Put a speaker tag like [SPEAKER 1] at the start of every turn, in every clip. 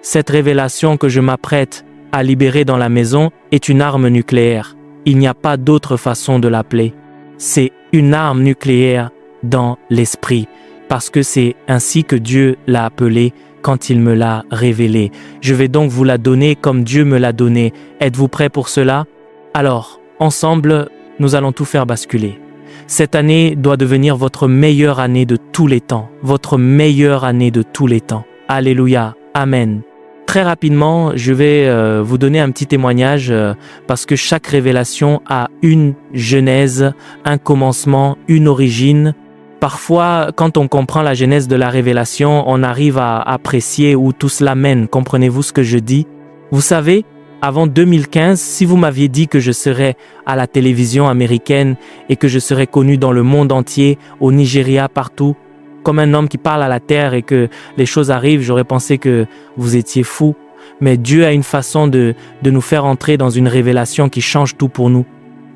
[SPEAKER 1] Cette révélation que je m'apprête à libérer dans la maison est une arme nucléaire. Il n'y a pas d'autre façon de l'appeler. C'est une arme nucléaire dans l'esprit, parce que c'est ainsi que Dieu l'a appelé quand il me l'a révélé. Je vais donc vous la donner comme Dieu me l'a donnée. Êtes-vous prêts pour cela? Alors, ensemble, nous allons tout faire basculer. Cette année doit devenir votre meilleure année de tous les temps. Votre meilleure année de tous les temps. Alléluia. Amen. Très rapidement, je vais vous donner un petit témoignage parce que chaque révélation a une genèse, un commencement, une origine. Parfois, quand on comprend la genèse de la révélation, on arrive à apprécier où tout cela mène. Comprenez-vous ce que je dis? Vous savez, avant 2015, si vous m'aviez dit que je serais à la télévision américaine et que je serais connu dans le monde entier, au Nigeria, partout, comme un homme qui parle à la terre et que les choses arrivent, j'aurais pensé que vous étiez fou. Mais Dieu a une façon de nous faire entrer dans une révélation qui change tout pour nous.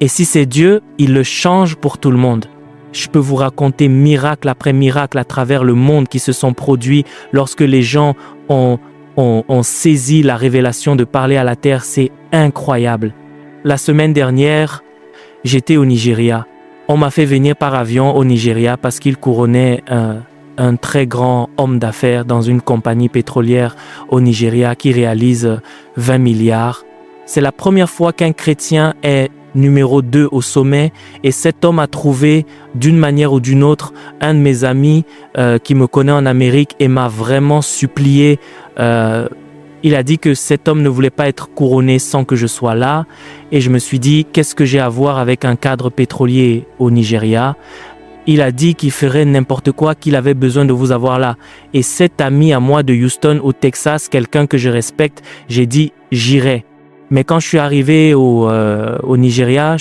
[SPEAKER 1] Et si c'est Dieu, il le change pour tout le monde. Je peux vous raconter miracle après miracle à travers le monde qui se sont produits lorsque les gens ont saisi la révélation de parler à la terre. C'est incroyable. La semaine dernière, j'étais au Nigeria. On m'a fait venir par avion au Nigeria parce qu'il couronnait un très grand homme d'affaires dans une compagnie pétrolière au Nigeria qui réalise 20 milliards. C'est la première fois qu'un chrétien est numéro 2 au sommet et cet homme a trouvé d'une manière ou d'une autre un de mes amis qui me connaît en Amérique et m'a vraiment supplié. Il a dit que cet homme ne voulait pas être couronné sans que je sois là et je me suis dit qu'est-ce que j'ai à voir avec un cadre pétrolier au Nigeria? Il a dit qu'il ferait n'importe quoi, qu'il avait besoin de vous avoir là. Et cet ami à moi de Houston au Texas, quelqu'un que je respecte, j'ai dit j'irai. Mais quand je suis arrivé au Nigeria,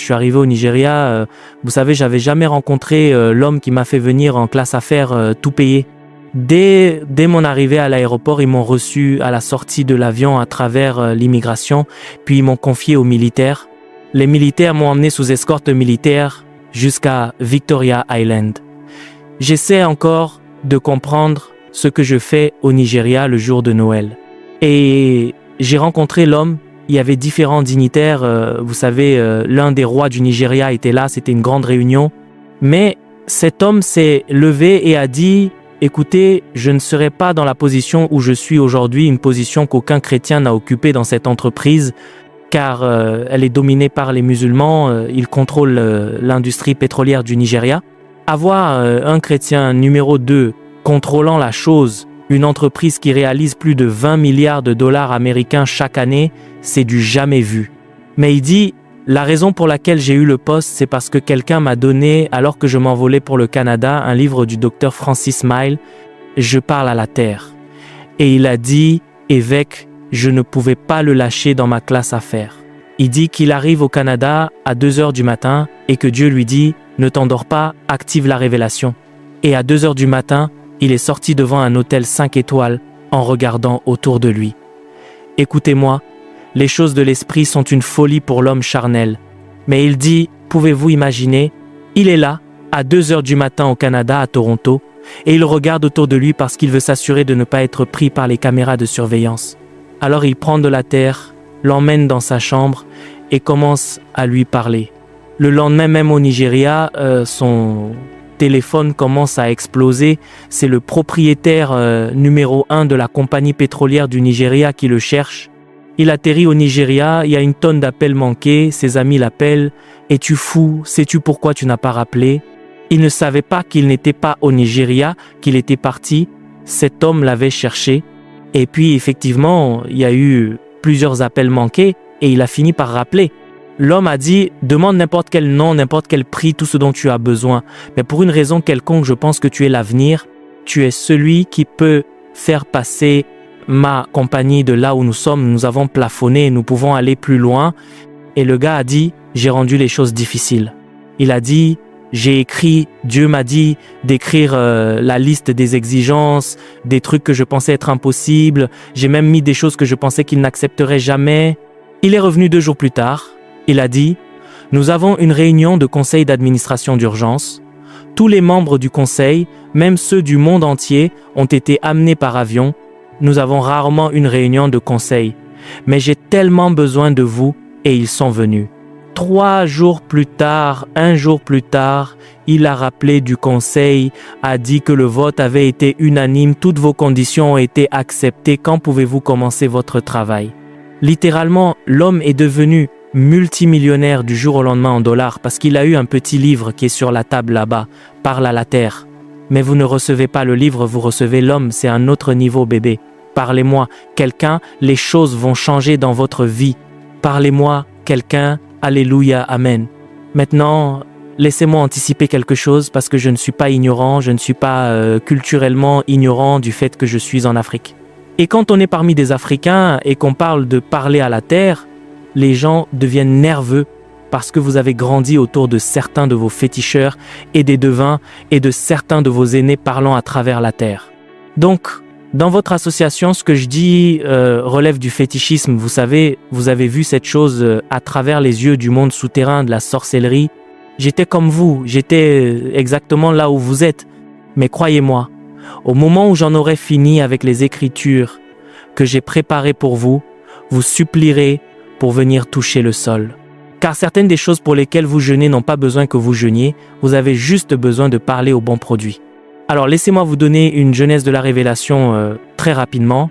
[SPEAKER 1] vous savez, j'avais jamais rencontré l'homme qui m'a fait venir en classe affaires tout payé. Dès mon arrivée à l'aéroport, ils m'ont reçu à la sortie de l'avion à travers l'immigration, puis ils m'ont confié aux militaires. Les militaires m'ont emmené sous escorte militaire jusqu'à Victoria Island. J'essaie encore de comprendre ce que je fais au Nigeria le jour de Noël. Et j'ai rencontré l'homme. Il y avait différents dignitaires. Vous savez, l'un des rois du Nigeria était là. C'était une grande réunion. Mais cet homme s'est levé et a dit « Écoutez, je ne serai pas dans la position où je suis aujourd'hui, une position qu'aucun chrétien n'a occupée dans cette entreprise, car elle est dominée par les musulmans. Ils contrôlent l'industrie pétrolière du Nigeria. Avoir un chrétien numéro 2 contrôlant la chose, une entreprise qui réalise plus de 20 milliards de dollars américains chaque année, c'est du jamais vu. Mais il dit, la raison pour laquelle j'ai eu le poste, c'est parce que quelqu'un m'a donné, alors que je m'envolais pour le Canada, un livre du docteur Francis Mile, Je parle à la terre. Et il a dit, évêque, je ne pouvais pas le lâcher dans ma classe affaires. Il dit qu'il arrive au Canada à 2h du matin et que Dieu lui dit, ne t'endors pas, active la révélation. Et à 2h du matin, il est sorti devant un hôtel 5 étoiles en regardant autour de lui. Écoutez-moi, les choses de l'esprit sont une folie pour l'homme charnel. Mais il dit, pouvez-vous imaginer, il est là, à 2h du matin au Canada, à Toronto, et il regarde autour de lui parce qu'il veut s'assurer de ne pas être pris par les caméras de surveillance. Alors il prend de la terre, l'emmène dans sa chambre et commence à lui parler. Le lendemain même au Nigeria, son téléphone commence à exploser. C'est le propriétaire numéro 1 de la compagnie pétrolière du Nigeria qui le cherche. Il atterrit au Nigeria, il y a une tonne d'appels manqués, ses amis l'appellent. « Es-tu fou? Sais-tu pourquoi tu n'as pas rappelé ?» Il ne savait pas qu'il n'était pas au Nigeria, qu'il était parti. Cet homme l'avait cherché. Et puis effectivement, il y a eu plusieurs appels manqués et il a fini par rappeler. L'homme a dit, demande n'importe quel nom, n'importe quel prix, tout ce dont tu as besoin. Mais pour une raison quelconque, je pense que tu es l'avenir. Tu es celui qui peut faire passer ma compagnie de là où nous sommes. Nous avons plafonné, nous pouvons aller plus loin. Et le gars a dit, j'ai rendu les choses difficiles. Il a dit, j'ai écrit, Dieu m'a dit d'écrire la liste des exigences, des trucs que je pensais être impossibles. J'ai même mis des choses que je pensais qu'il n'accepterait jamais. Il est revenu 2 jours plus tard. Il a dit, nous avons une réunion de conseil d'administration d'urgence. Tous les membres du conseil, même ceux du monde entier, ont été amenés par avion Nous avons rarement une réunion de conseil, mais j'ai tellement besoin de vous et ils sont venus. 3 jours plus tard, 1 jour plus tard, il a rappelé du conseil, a dit que le vote avait été unanime, toutes vos conditions ont été acceptées, quand pouvez-vous commencer votre travail? Littéralement, l'homme est devenu multimillionnaire du jour au lendemain en dollars parce qu'il a eu un petit livre qui est sur la table là-bas, Parle à la terre. Mais vous ne recevez pas le livre, vous recevez l'homme, c'est un autre niveau bébé. Parlez-moi, quelqu'un, les choses vont changer dans votre vie. Parlez-moi, quelqu'un, alléluia, amen. Maintenant, laissez-moi anticiper quelque chose parce que je ne suis pas ignorant, je ne suis pas culturellement ignorant du fait que je suis en Afrique. Et quand on est parmi des Africains et qu'on parle de parler à la terre, les gens deviennent nerveux parce que vous avez grandi autour de certains de vos féticheurs et des devins et de certains de vos aînés parlant à travers la terre. Donc, dans votre association, ce que je dis relève du fétichisme. Vous savez, vous avez vu cette chose à travers les yeux du monde souterrain, de la sorcellerie. J'étais comme vous, j'étais exactement là où vous êtes. Mais croyez-moi, au moment où j'en aurai fini avec les écritures que j'ai préparées pour vous, vous supplierez pour venir toucher le sol. Car certaines des choses pour lesquelles vous jeûnez n'ont pas besoin que vous jeûniez, vous avez juste besoin de parler au bon produit. Alors laissez-moi vous donner une jeunesse de la révélation très rapidement.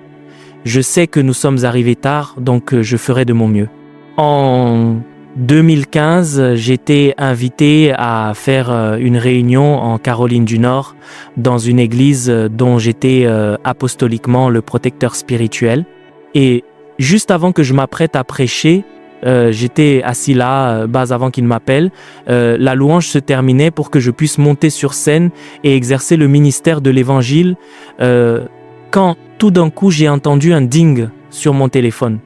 [SPEAKER 1] Je sais que nous sommes arrivés tard, donc je ferai de mon mieux. En 2015, j'étais invité à faire une réunion en Caroline du Nord, dans une église dont j'étais apostoliquement le protecteur spirituel. Et juste avant que je m'apprête à prêcher, j'étais assis là, bas avant qu'il m'appelle. La louange se terminait pour que je puisse monter sur scène et exercer le ministère de l'évangile. Quand tout d'un coup j'ai entendu un ding sur mon téléphone.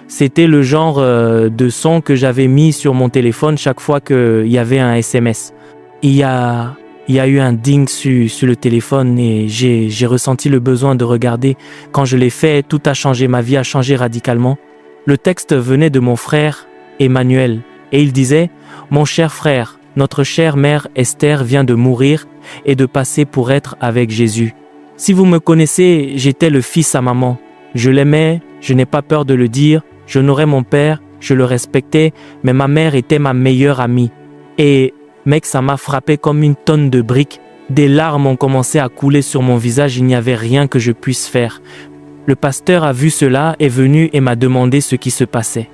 [SPEAKER 1] C'était le genre de son que j'avais mis sur mon téléphone chaque fois qu'il y avait un SMS. Il y a eu un ding sur le téléphone et j'ai ressenti le besoin de regarder. Quand je l'ai fait, tout a changé, ma vie a changé radicalement. Le texte venait de mon frère Emmanuel et il disait « Mon cher frère, notre chère mère Esther vient de mourir et de passer pour être avec Jésus. Si vous me connaissez, j'étais le fils à maman. Je l'aimais, je n'ai pas peur de le dire, j'honorais mon père, je le respectais, mais ma mère était ma meilleure amie. Et mec, ça m'a frappé comme une tonne de briques. Des larmes ont commencé à couler sur mon visage, il n'y avait rien que je puisse faire. Le pasteur a vu cela, est venu et m'a demandé ce qui se passait.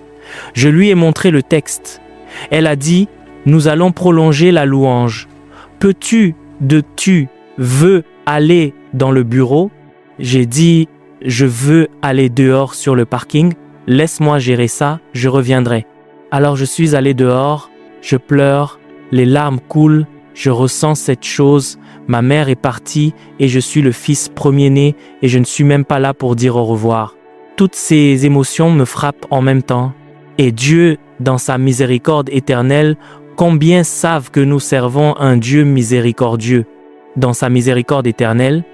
[SPEAKER 1] Je lui ai montré le texte. Elle a dit « Nous allons prolonger la louange. Peux-tu, tu veux aller dans le bureau ?» J'ai dit « Je veux aller dehors sur le parking. Laisse-moi gérer ça, je reviendrai. » Alors je suis allé dehors, je pleure, les larmes coulent, je ressens cette chose. Ma mère est partie et je suis le fils premier-né et je ne suis même pas là pour dire au revoir. Toutes ces émotions me frappent en même temps. Et Dieu, dans sa miséricorde éternelle, combien savent que nous servons un Dieu miséricordieux? Dans sa miséricorde éternelle,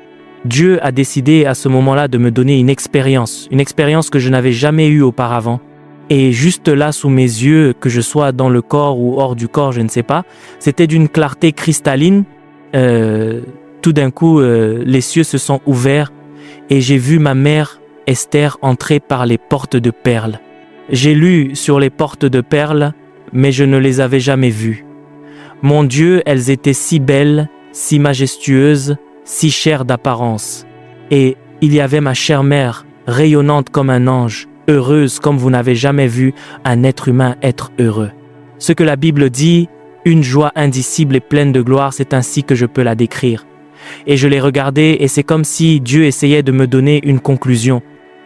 [SPEAKER 1] Dieu a décidé à ce moment-là de me donner une expérience que je n'avais jamais eue auparavant. Et juste là, sous mes yeux, que je sois dans le corps ou hors du corps, je ne sais pas, c'était d'une clarté cristalline. Tout d'un coup, les cieux se sont ouverts et j'ai vu ma mère Esther entrer par les portes de perles. J'ai lu sur les portes de perles, mais je ne les avais jamais vues. Mon Dieu, elles étaient si belles, si majestueuses, si chères d'apparence. Et il y avait ma chère mère, rayonnante comme un ange, heureuse comme vous n'avez jamais vu un être humain être heureux. Ce que la Bible dit, une joie indicible et pleine de gloire, c'est ainsi que je peux la décrire. Et je l'ai regardée et c'est comme si Dieu essayait de me donner une conclusion.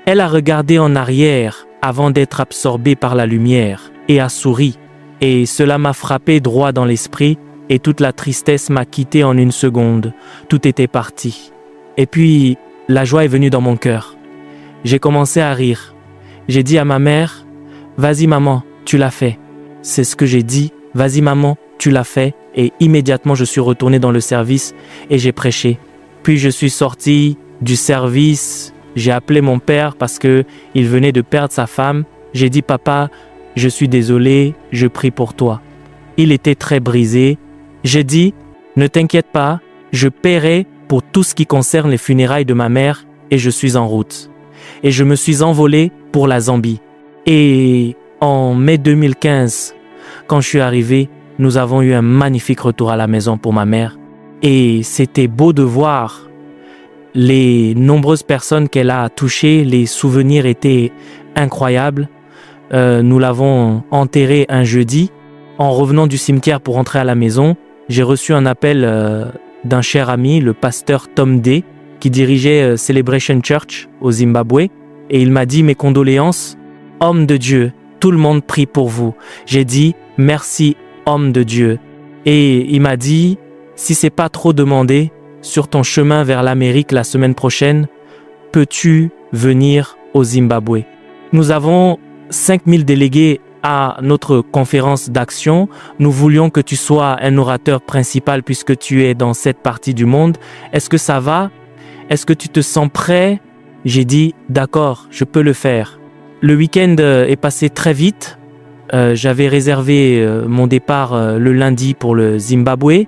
[SPEAKER 1] Elle a regardé en arrière avant d'être absorbée par la lumière et a souri. Et cela m'a frappé droit dans l'esprit et toute la tristesse m'a quitté en une seconde. Tout était parti. Et puis, la joie est venue dans mon cœur. J'ai commencé à rire. J'ai dit à ma mère, « Vas-y maman, tu l'as fait. » C'est ce que j'ai dit, « Vas-y maman, tu l'as fait. » Et immédiatement, je suis retourné dans le service et j'ai prêché. Puis je suis sorti du service, j'ai appelé mon père parce qu'il venait de perdre sa femme. J'ai dit, « Papa, je suis désolé, je prie pour toi. » Il était très brisé. J'ai dit, « Ne t'inquiète pas, je paierai pour tout ce qui concerne les funérailles de ma mère. et je suis en route. Et je me suis envolé pour la Zambie. Et en mai 2015, quand je suis arrivé, nous avons eu un magnifique retour à la maison pour ma mère. Et c'était beau de voir les nombreuses personnes qu'elle a touchées. Les souvenirs étaient incroyables. Nous l'avons enterrée un jeudi. En revenant du cimetière pour rentrer à la maison, j'ai reçu un appel d'un cher ami, le pasteur Tom Day, qui dirigeait Celebration Church au Zimbabwe. Et il m'a dit: mes condoléances, homme de Dieu, tout le monde prie pour vous. J'ai dit: merci, homme de Dieu. Et il m'a dit: si c'est pas trop demandé, sur ton chemin vers l'Amérique la semaine prochaine, peux-tu venir au Zimbabwe? Nous avons 5000 délégués à notre conférence d'action. Nous voulions que tu sois un orateur principal puisque tu es dans cette partie du monde. Est-ce que ça va? Est-ce que tu te sens prêt? J'ai dit: d'accord, je peux le faire. Le week-end est passé très vite. J'avais réservé mon départ le lundi pour le Zimbabwe.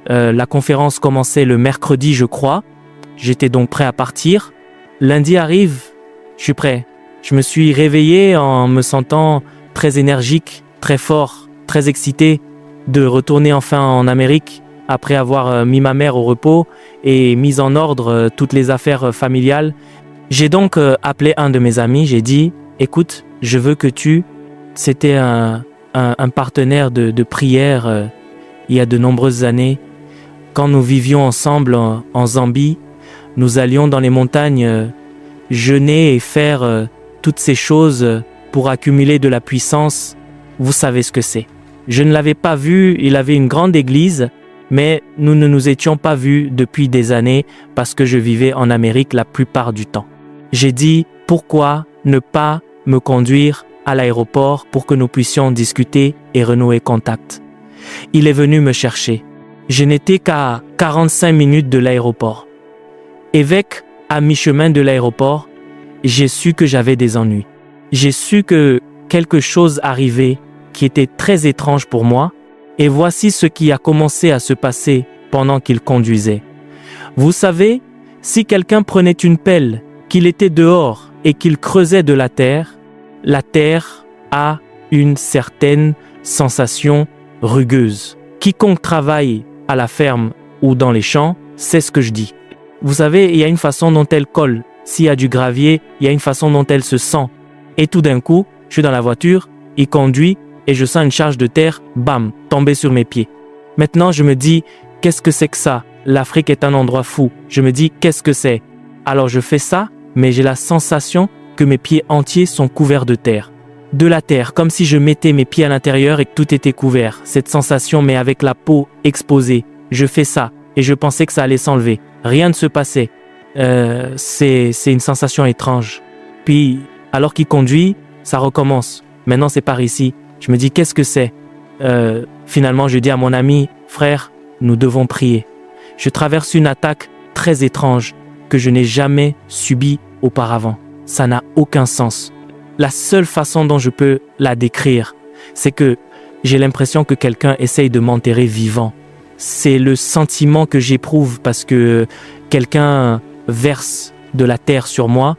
[SPEAKER 1] La conférence commençait le mercredi, je crois. J'étais donc prêt à partir. Lundi arrive, je suis prêt. Je me suis réveillé en me sentant très énergique, très fort, très excité de retourner enfin en Amérique après avoir mis ma mère au repos et mis en ordre toutes les affaires familiales. J'ai donc appelé un de mes amis, j'ai dit: écoute, je veux que c'était un partenaire de prière il y a de nombreuses années. Quand nous vivions ensemble en Zambie, nous allions dans les montagnes jeûner et faire toutes ces choses pour accumuler de la puissance. Vous savez ce que c'est. Je ne l'avais pas vu, il avait une grande église, mais nous ne nous étions pas vus depuis des années parce que je vivais en Amérique la plupart du temps. J'ai dit: pourquoi ne pas me conduire à l'aéroport pour que nous puissions discuter et renouer contact? Il est venu me chercher. Je n'étais qu'à 45 minutes de l'aéroport. Évêque, à mi-chemin de l'aéroport, j'ai su que j'avais des ennuis. J'ai su que quelque chose arrivait qui était très étrange pour moi, et voici ce qui a commencé à se passer pendant qu'il conduisait. Vous savez, si quelqu'un prenait une pelle, qu'il était dehors et qu'il creusait de la terre a une certaine sensation rugueuse. Quiconque travaille à la ferme ou dans les champs sait ce que je dis. Vous savez, il y a une façon dont elle colle. S'il y a du gravier, il y a une façon dont elle se sent. Et tout d'un coup, je suis dans la voiture, il conduit et je sens une charge de terre, bam, tomber sur mes pieds. Maintenant, je me dis: qu'est-ce que c'est que ça? L'Afrique est un endroit fou. Je me dis: qu'est-ce que c'est? Alors je fais ça, mais j'ai la sensation que mes pieds entiers sont couverts de terre. De la terre, comme si je mettais mes pieds à l'intérieur et que tout était couvert. Cette sensation, mais avec la peau exposée. Je fais ça et je pensais que ça allait s'enlever. Rien ne se passait. C'est une sensation étrange. Puis, alors qu'il conduit, ça recommence. Maintenant, c'est par ici. Je me dis: qu'est-ce que c'est? Finalement, je dis à mon ami: frère, nous devons prier. Je traverse une attaque très étrange que je n'ai jamais subie auparavant. Ça n'a aucun sens. La seule façon dont je peux la décrire, c'est que j'ai l'impression que quelqu'un essaye de m'enterrer vivant. C'est le sentiment que j'éprouve parce que quelqu'un verse de la terre sur moi.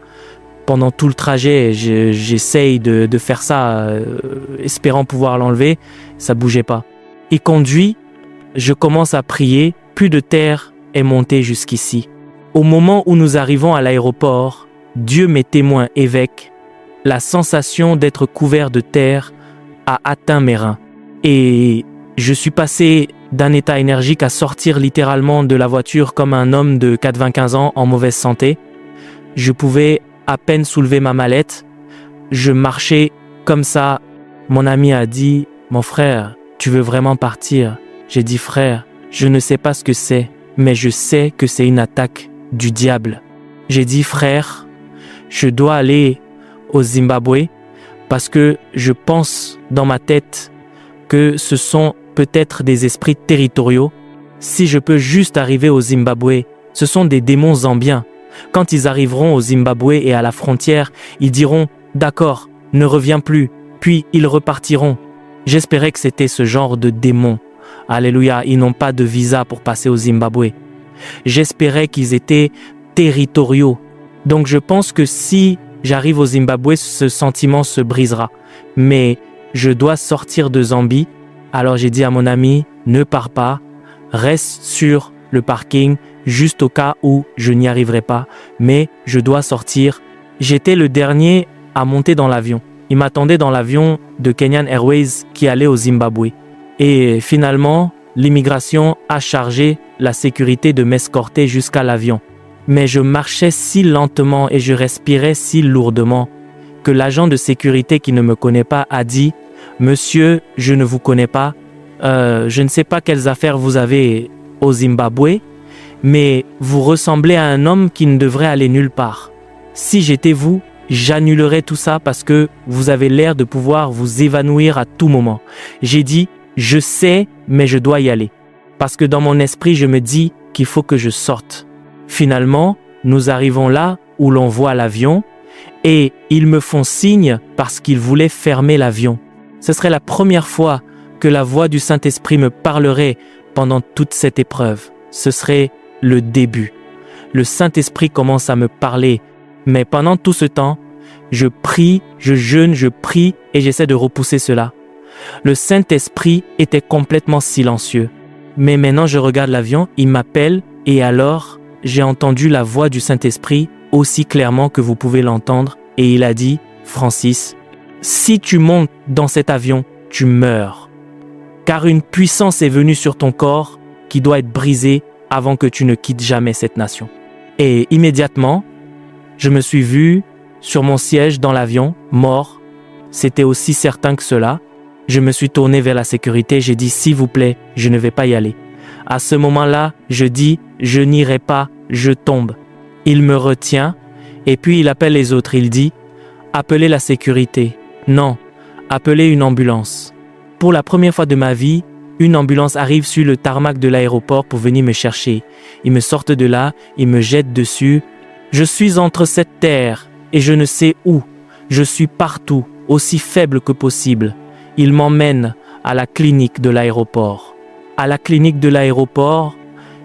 [SPEAKER 1] Pendant tout le trajet, j'essaye de faire ça, espérant pouvoir l'enlever. Ça bougeait pas. Il conduit, je commence à prier, plus de terre est montée jusqu'ici. Au moment où nous arrivons à l'aéroport, Dieu m'est témoin, évêque, la sensation d'être couvert de terre a atteint mes reins. Et je suis passé d'un état énergique à sortir littéralement de la voiture comme un homme de 95 ans en mauvaise santé. Je pouvais à peine soulever ma mallette. Je marchais comme ça. Mon ami a dit: mon frère, tu veux vraiment partir? J'ai dit: frère, je ne sais pas ce que c'est, mais je sais que c'est une attaque du diable. J'ai dit: frère, je dois aller au Zimbabwe parce que je pense dans ma tête que ce sont peut-être des esprits territoriaux. Si je peux juste arriver au Zimbabwe, ce sont des démons zambiens. Quand ils arriveront au Zimbabwe et à la frontière, ils diront: d'accord, ne reviens plus, puis ils repartiront. J'espérais que c'était ce genre de démons. Alléluia, ils n'ont pas de visa pour passer au Zimbabwe. J'espérais qu'ils étaient territoriaux. Donc je pense que si j'arrive au Zimbabwe, ce sentiment se brisera. Mais je dois sortir de Zambie. Alors j'ai dit à mon ami, ne pars pas, reste sur le parking, juste au cas où je n'y arriverai pas. Mais je dois sortir. J'étais le dernier à monter dans l'avion. Il m'attendait dans l'avion de Kenyan Airways qui allait au Zimbabwe. Et finalement, l'immigration a chargé la sécurité de m'escorter jusqu'à l'avion. Mais je marchais si lentement et je respirais si lourdement que l'agent de sécurité qui ne me connaît pas a dit « Monsieur, je ne vous connais pas, je ne sais pas quelles affaires vous avez au Zimbabwe, mais vous ressemblez à un homme qui ne devrait aller nulle part. Si j'étais vous, j'annulerais tout ça parce que vous avez l'air de pouvoir vous évanouir à tout moment. » J'ai dit « Je sais, mais je dois y aller. » Parce que dans mon esprit, je me dis qu'il faut que je sorte. Finalement, nous arrivons là où l'on voit l'avion et ils me font signe parce qu'ils voulaient fermer l'avion. Ce serait la première fois que la voix du Saint-Esprit me parlerait pendant toute cette épreuve. Ce serait le début. Le Saint-Esprit commence à me parler, mais pendant tout ce temps, je prie, je jeûne, je prie et j'essaie de repousser cela. Le Saint-Esprit était complètement silencieux. Mais maintenant, je regarde l'avion, il m'appelle et alors, j'ai entendu la voix du Saint-Esprit aussi clairement que vous pouvez l'entendre et il a dit « Francis, si tu montes dans cet avion, tu meurs. Car une puissance est venue sur ton corps qui doit être brisée avant que tu ne quittes jamais cette nation. » Et immédiatement, je me suis vu sur mon siège dans l'avion, mort. C'était aussi certain que cela. Je me suis tourné vers la sécurité, j'ai dit « S'il vous plaît, je ne vais pas y aller. » À ce moment-là, je dis « Je n'irai pas, je tombe. » Il me retient et puis il appelle les autres. Il dit « Appelez la sécurité. » Non, appelez une ambulance. Pour la première fois de ma vie, une ambulance arrive sur le tarmac de l'aéroport pour venir me chercher. Ils me sortent de là, ils me jettent dessus. Je suis entre cette terre et je ne sais où. Je suis partout, aussi faible que possible. Ils m'emmènent à la clinique de l'aéroport. À la clinique de l'aéroport,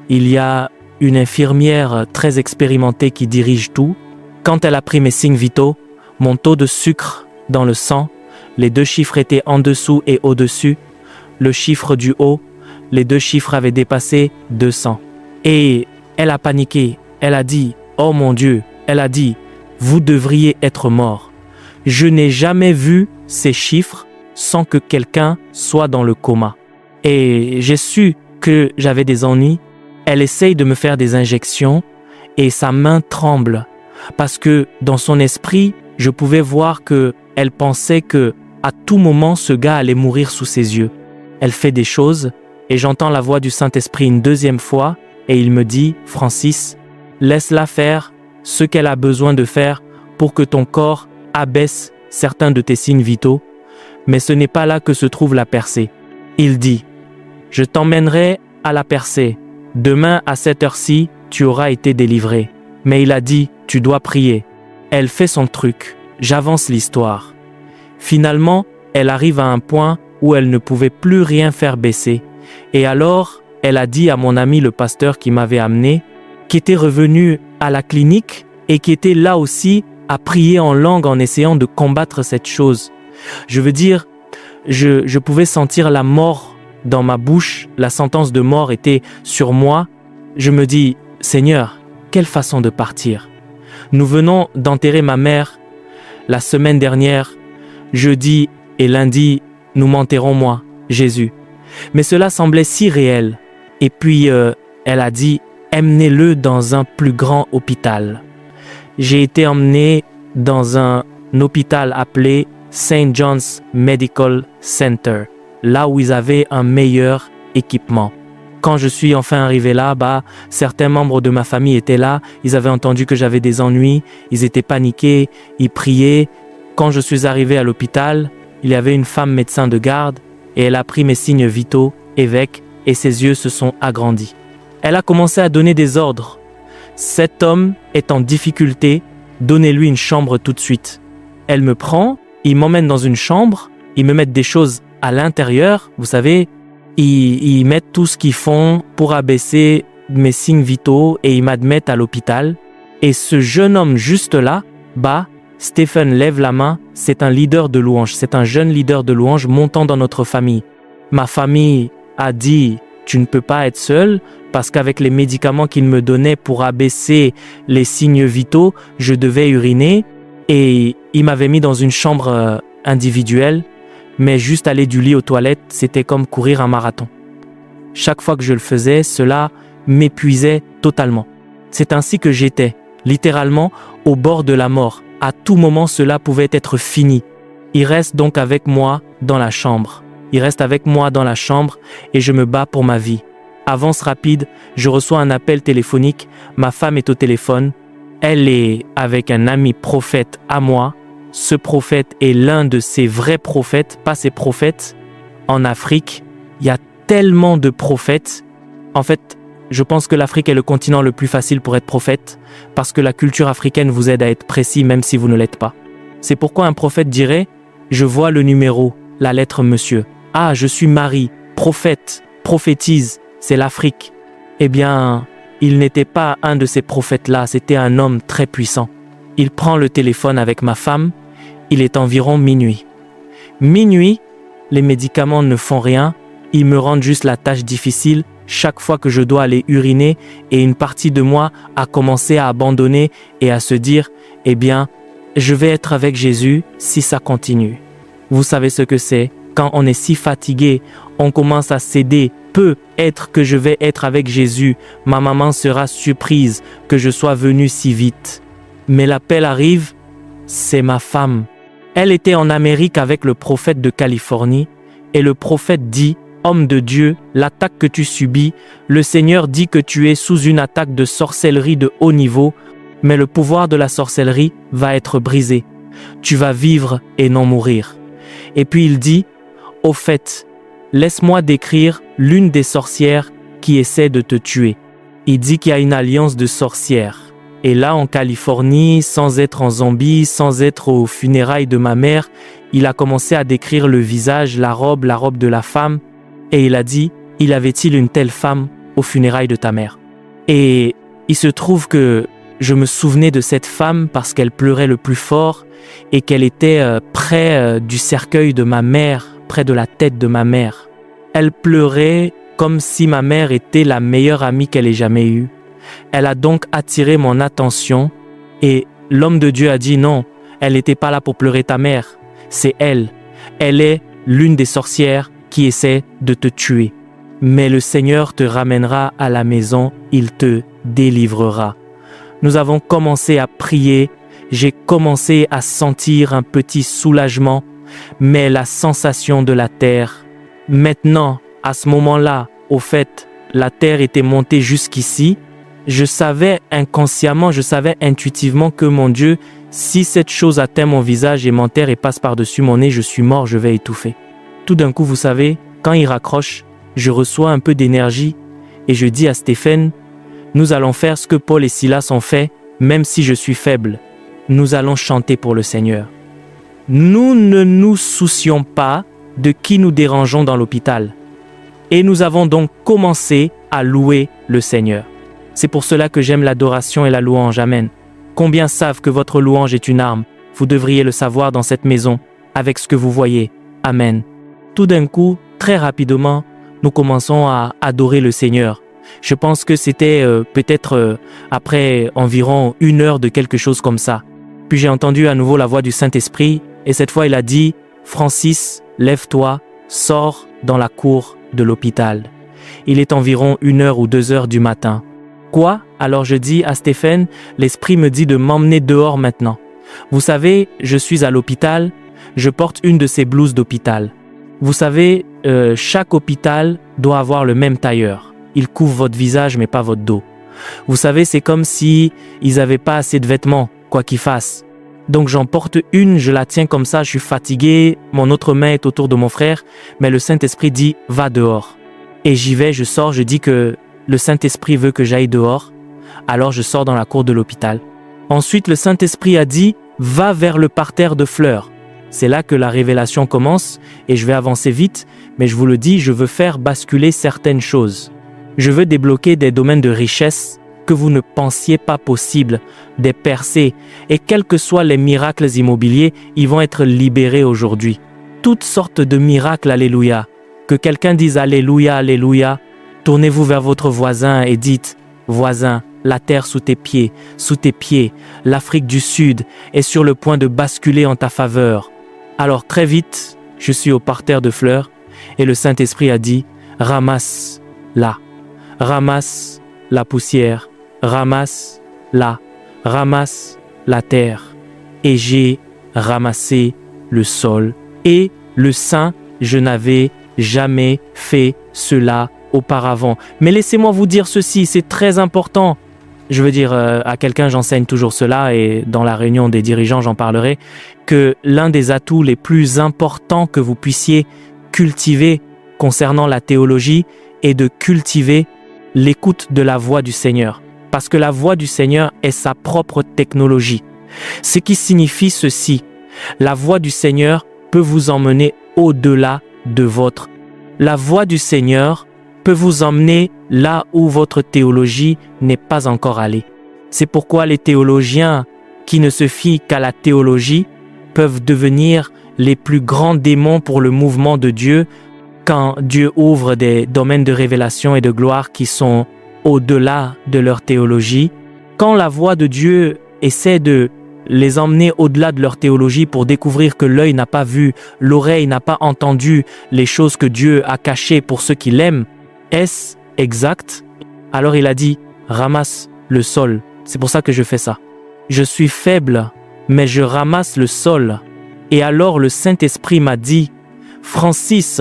[SPEAKER 1] il y a une infirmière très expérimentée qui dirige tout. Quand elle a pris mes signes vitaux, mon taux de sucre dans le sang, les 2 chiffres étaient en dessous et au-dessus. Le chiffre du haut, les 2 chiffres avaient dépassé 200. Et elle a paniqué. Elle a dit « Oh mon Dieu !» Elle a dit « Vous devriez être mort. » Je n'ai jamais vu ces chiffres sans que quelqu'un soit dans le coma. Et j'ai su que j'avais des ennuis. Elle essaye de me faire des injections et sa main tremble parce que dans son esprit, je pouvais voir qu'elle pensait que à tout moment, ce gars allait mourir sous ses yeux. Elle fait des choses et j'entends la voix du Saint-Esprit une deuxième fois et il me dit « Francis, laisse-la faire ce qu'elle a besoin de faire pour que ton corps abaisse certains de tes signes vitaux, mais ce n'est pas là que se trouve la percée. » Il dit « Je t'emmènerai à la percée. Demain à cette heure-ci, tu auras été délivré. » Mais il a dit « Tu dois prier. » Elle fait son truc. J'avance l'histoire. Finalement, elle arrive à un point où elle ne pouvait plus rien faire baisser. Et alors, elle a dit à mon ami le pasteur qui m'avait amené, qui était revenu à la clinique et qui était là aussi à prier en langue en essayant de combattre cette chose. Je veux dire, je pouvais sentir la mort dans ma bouche, la sentence de mort était sur moi. Je me dis, Seigneur, quelle façon de partir. Nous venons d'enterrer ma mère la semaine dernière, jeudi et lundi, nous m'enterrons moi, Jésus. Mais cela semblait si réel. Et puis, elle a dit, emmenez-le dans un plus grand hôpital. J'ai été emmené dans un hôpital appelé St. John's Medical Center, là où ils avaient un meilleur équipement. Quand je suis enfin arrivé là, certains membres de ma famille étaient là, ils avaient entendu que j'avais des ennuis, ils étaient paniqués, ils priaient. Quand je suis arrivé à l'hôpital, il y avait une femme médecin de garde et elle a pris mes signes vitaux, évêque, et ses yeux se sont agrandis. Elle a commencé à donner des ordres. Cet homme est en difficulté, donnez-lui une chambre tout de suite. Elle me prend, il m'emmène dans une chambre, ils me mettent des choses à l'intérieur, vous savez, ils mettent tout ce qu'ils font pour abaisser mes signes vitaux et ils m'admettent à l'hôpital. Et ce jeune homme juste là, Stephen lève la main, c'est un leader de louange, c'est un jeune leader de louange montant dans notre famille. Ma famille a dit, tu ne peux pas être seul, parce qu'avec les médicaments qu'il me donnait pour abaisser les signes vitaux, je devais uriner, et il m'avait mis dans une chambre individuelle, mais juste aller du lit aux toilettes, c'était comme courir un marathon. Chaque fois que je le faisais, cela m'épuisait totalement. C'est ainsi que j'étais, littéralement, au bord de la mort. À tout moment, cela pouvait être fini. Il reste donc avec moi dans la chambre. Il reste avec moi dans la chambre et je me bats pour ma vie. Avance rapide, je reçois un appel téléphonique. Ma femme est au téléphone. Elle est avec un ami prophète à moi. Ce prophète est l'un de ces vrais prophètes, pas ces prophètes. En Afrique, il y a tellement de prophètes. En fait, je pense que l'Afrique est le continent le plus facile pour être prophète, parce que la culture africaine vous aide à être précis même si vous ne l'êtes pas. C'est pourquoi un prophète dirait « Je vois le numéro, la lettre monsieur. Ah, je suis Marie, prophète, prophétise, c'est l'Afrique. » Eh bien, il n'était pas un de ces prophètes-là, c'était un homme très puissant. Il prend le téléphone avec ma femme, il est environ minuit. Minuit, les médicaments ne font rien, ils me rendent juste la tâche difficile chaque fois que je dois aller uriner et une partie de moi a commencé à abandonner et à se dire « Eh bien, je vais être avec Jésus si ça continue. » Vous savez ce que c'est? Quand on est si fatigué, on commence à céder. Peut-être que je vais être avec Jésus. Ma maman sera surprise que je sois venu si vite. Mais l'appel arrive, c'est ma femme. Elle était en Amérique avec le prophète de Californie et le prophète dit « Homme de Dieu, l'attaque que tu subis, le Seigneur dit que tu es sous une attaque de sorcellerie de haut niveau, mais le pouvoir de la sorcellerie va être brisé. Tu vas vivre et non mourir. » Et puis il dit « Au fait, laisse-moi décrire l'une des sorcières qui essaie de te tuer. » Il dit qu'il y a une alliance de sorcières. Et là, en Californie, sans être en Zambie, sans être aux funérailles de ma mère, il a commencé à décrire le visage, la robe de la femme. Et il a dit, il avait-il une telle femme aux funérailles de ta mère? Et il se trouve que je me souvenais de cette femme parce qu'elle pleurait le plus fort et qu'elle était près du cercueil de ma mère, près de la tête de ma mère. Elle pleurait comme si ma mère était la meilleure amie qu'elle ait jamais eue. Elle a donc attiré mon attention et l'homme de Dieu a dit non, elle n'était pas là pour pleurer ta mère, c'est elle. Elle est l'une des sorcières qui essaie de te tuer. Mais le Seigneur te ramènera à la maison, il te délivrera. Nous avons commencé à prier, j'ai commencé à sentir un petit soulagement, mais la sensation de la terre. Maintenant, à ce moment-là, au fait, la terre était montée jusqu'ici. Je savais inconsciemment, je savais intuitivement que mon Dieu, si cette chose atteint mon visage et m'enterre et passe par-dessus mon nez, je suis mort, je vais étouffer. Tout d'un coup, vous savez, quand il raccroche, je reçois un peu d'énergie et je dis à Stephen, nous allons faire ce que Paul et Silas ont fait, même si je suis faible. Nous allons chanter pour le Seigneur. Nous ne nous soucions pas de qui nous dérangeons dans l'hôpital. Et nous avons donc commencé à louer le Seigneur. C'est pour cela que j'aime l'adoration et la louange. Amen. Combien savent que votre louange est une arme? Vous devriez le savoir dans cette maison, avec ce que vous voyez. Amen. Tout d'un coup, très rapidement, nous commençons à adorer le Seigneur. Je pense que c'était peut-être après environ 1 heure de quelque chose comme ça. Puis j'ai entendu à nouveau la voix du Saint-Esprit et cette fois il a dit « Francis, lève-toi, sors dans la cour de l'hôpital. » Il est environ 1 heure ou 2 heures du matin. Quoi? Alors je dis à Stephen, l'Esprit me dit de m'emmener dehors maintenant. Vous savez, je suis à l'hôpital, je porte une de ces blouses d'hôpital. Vous savez, chaque hôpital doit avoir le même tailleur. Il couvre votre visage mais pas votre dos. Vous savez, c'est comme si ils n'avaient pas assez de vêtements, quoi qu'ils fassent. Donc j'en porte une, je la tiens comme ça, je suis fatigué, mon autre main est autour de mon frère, mais le Saint-Esprit dit « va dehors ». Et j'y vais, je sors, je dis que le Saint-Esprit veut que j'aille dehors, alors je sors dans la cour de l'hôpital. Ensuite, le Saint-Esprit a dit « va vers le parterre de fleurs ». C'est là que la révélation commence et je vais avancer vite, mais je vous le dis, je veux faire basculer certaines choses. Je veux débloquer des domaines de richesse que vous ne pensiez pas possible, des percées, et quels que soient les miracles immobiliers, ils vont être libérés aujourd'hui. Toutes sortes de miracles, alléluia. Que quelqu'un dise alléluia, alléluia. Tournez-vous vers votre voisin et dites, voisin, la terre sous tes pieds, l'Afrique du Sud est sur le point de basculer en ta faveur. Alors très vite, je suis au parterre de fleurs et le Saint-Esprit a dit, ramasse-la, ramasse la poussière, ramasse-la, ramasse la terre. Et j'ai ramassé le sol et le sein, je n'avais jamais fait cela auparavant. Mais laissez-moi vous dire ceci, c'est très important. Je veux dire, à quelqu'un, j'enseigne toujours cela et dans la réunion des dirigeants, j'en parlerai, que l'un des atouts les plus importants que vous puissiez cultiver concernant la théologie est de cultiver l'écoute de la voix du Seigneur. Parce que la voix du Seigneur est sa propre technologie. Ce qui signifie ceci, la voix du Seigneur peut vous emmener au-delà de votre. La voix du Seigneur peut vous emmener là où votre théologie n'est pas encore allée. C'est pourquoi les théologiens qui ne se fient qu'à la théologie peuvent devenir les plus grands démons pour le mouvement de Dieu quand Dieu ouvre des domaines de révélation et de gloire qui sont au-delà de leur théologie. Quand la voix de Dieu essaie de les emmener au-delà de leur théologie pour découvrir que l'œil n'a pas vu, l'oreille n'a pas entendu les choses que Dieu a cachées pour ceux qui l'aiment, est-ce exact? Alors il a dit, ramasse le sol. C'est pour ça que je fais ça. Je suis faible, mais je ramasse le sol. Et alors le Saint-Esprit m'a dit, Francis,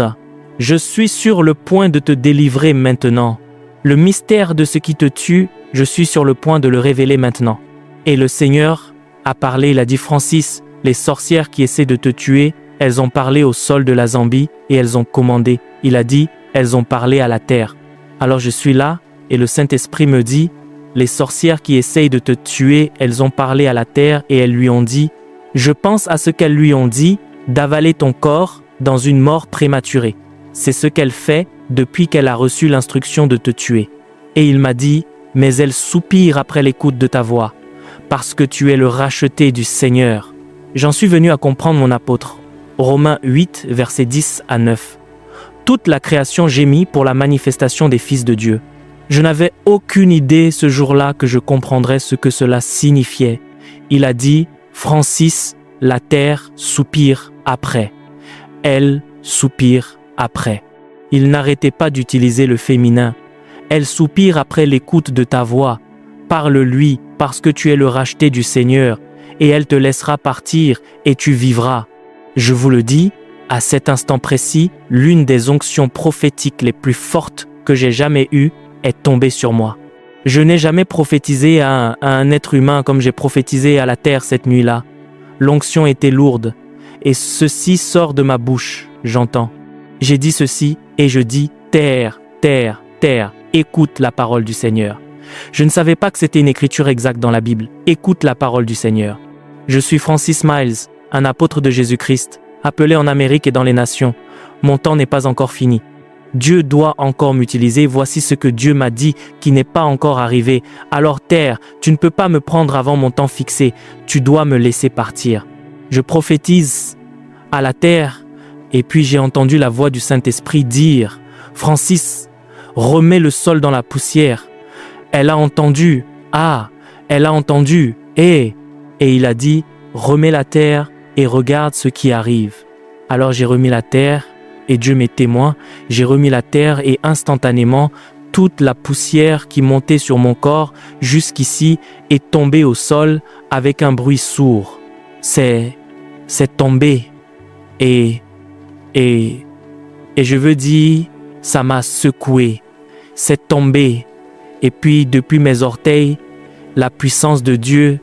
[SPEAKER 1] je suis sur le point de te délivrer maintenant. Le mystère de ce qui te tue, je suis sur le point de le révéler maintenant. Et le Seigneur a parlé, il a dit, Francis, les sorcières qui essaient de te tuer, elles ont parlé au sol de la Zambie et elles ont commandé. Il a dit, elles ont parlé à la terre. Alors je suis là et le Saint-Esprit me dit, les sorcières qui essayent de te tuer, elles ont parlé à la terre et elles lui ont dit, je pense à ce qu'elles lui ont dit, d'avaler ton corps dans une mort prématurée. C'est ce qu'elle fait depuis qu'elle a reçu l'instruction de te tuer. Et il m'a dit, mais elle soupire après l'écoute de ta voix, parce que tu es le racheté du Seigneur. J'en suis venu à comprendre mon apôtre. Romains 8, versets 10 à 9. Toute la création gémit pour la manifestation des fils de Dieu. Je n'avais aucune idée ce jour-là que je comprendrais ce que cela signifiait. Il a dit, Francis, la terre soupire après. Elle soupire après. Il n'arrêtait pas d'utiliser le féminin. Elle soupire après l'écoute de ta voix. Parle-lui parce que tu es le racheté du Seigneur et elle te laissera partir et tu vivras. Je vous le dis, à cet instant précis, l'une des onctions prophétiques les plus fortes que j'ai jamais eues est tombée sur moi. Je n'ai jamais prophétisé à un être humain comme j'ai prophétisé à la terre cette nuit-là. L'onction était lourde et ceci sort de ma bouche, j'entends. J'ai dit ceci et je dis terre, terre, terre, écoute la parole du Seigneur. Je ne savais pas que c'était une écriture exacte dans la Bible. Écoute la parole du Seigneur. Je suis Francis Miles, un apôtre de Jésus-Christ, appelé en Amérique et dans les nations. Mon temps n'est pas encore fini. Dieu doit encore m'utiliser. Voici ce que Dieu m'a dit qui n'est pas encore arrivé. Alors terre, tu ne peux pas me prendre avant mon temps fixé. Tu dois me laisser partir. Je prophétise à la terre et puis j'ai entendu la voix du Saint-Esprit dire « Francis, remets le sol dans la poussière. » Elle a entendu. Ah, elle a entendu. Et il a dit « Remets la terre et regarde ce qui arrive. » Alors j'ai remis la terre et Dieu m'est témoin. J'ai remis la terre et instantanément, toute la poussière qui montait sur mon corps jusqu'ici est tombée au sol avec un bruit sourd. C'est tombé. Et je veux dire, ça m'a secoué. C'est tombé. Et puis, depuis mes orteils, la puissance de Dieu,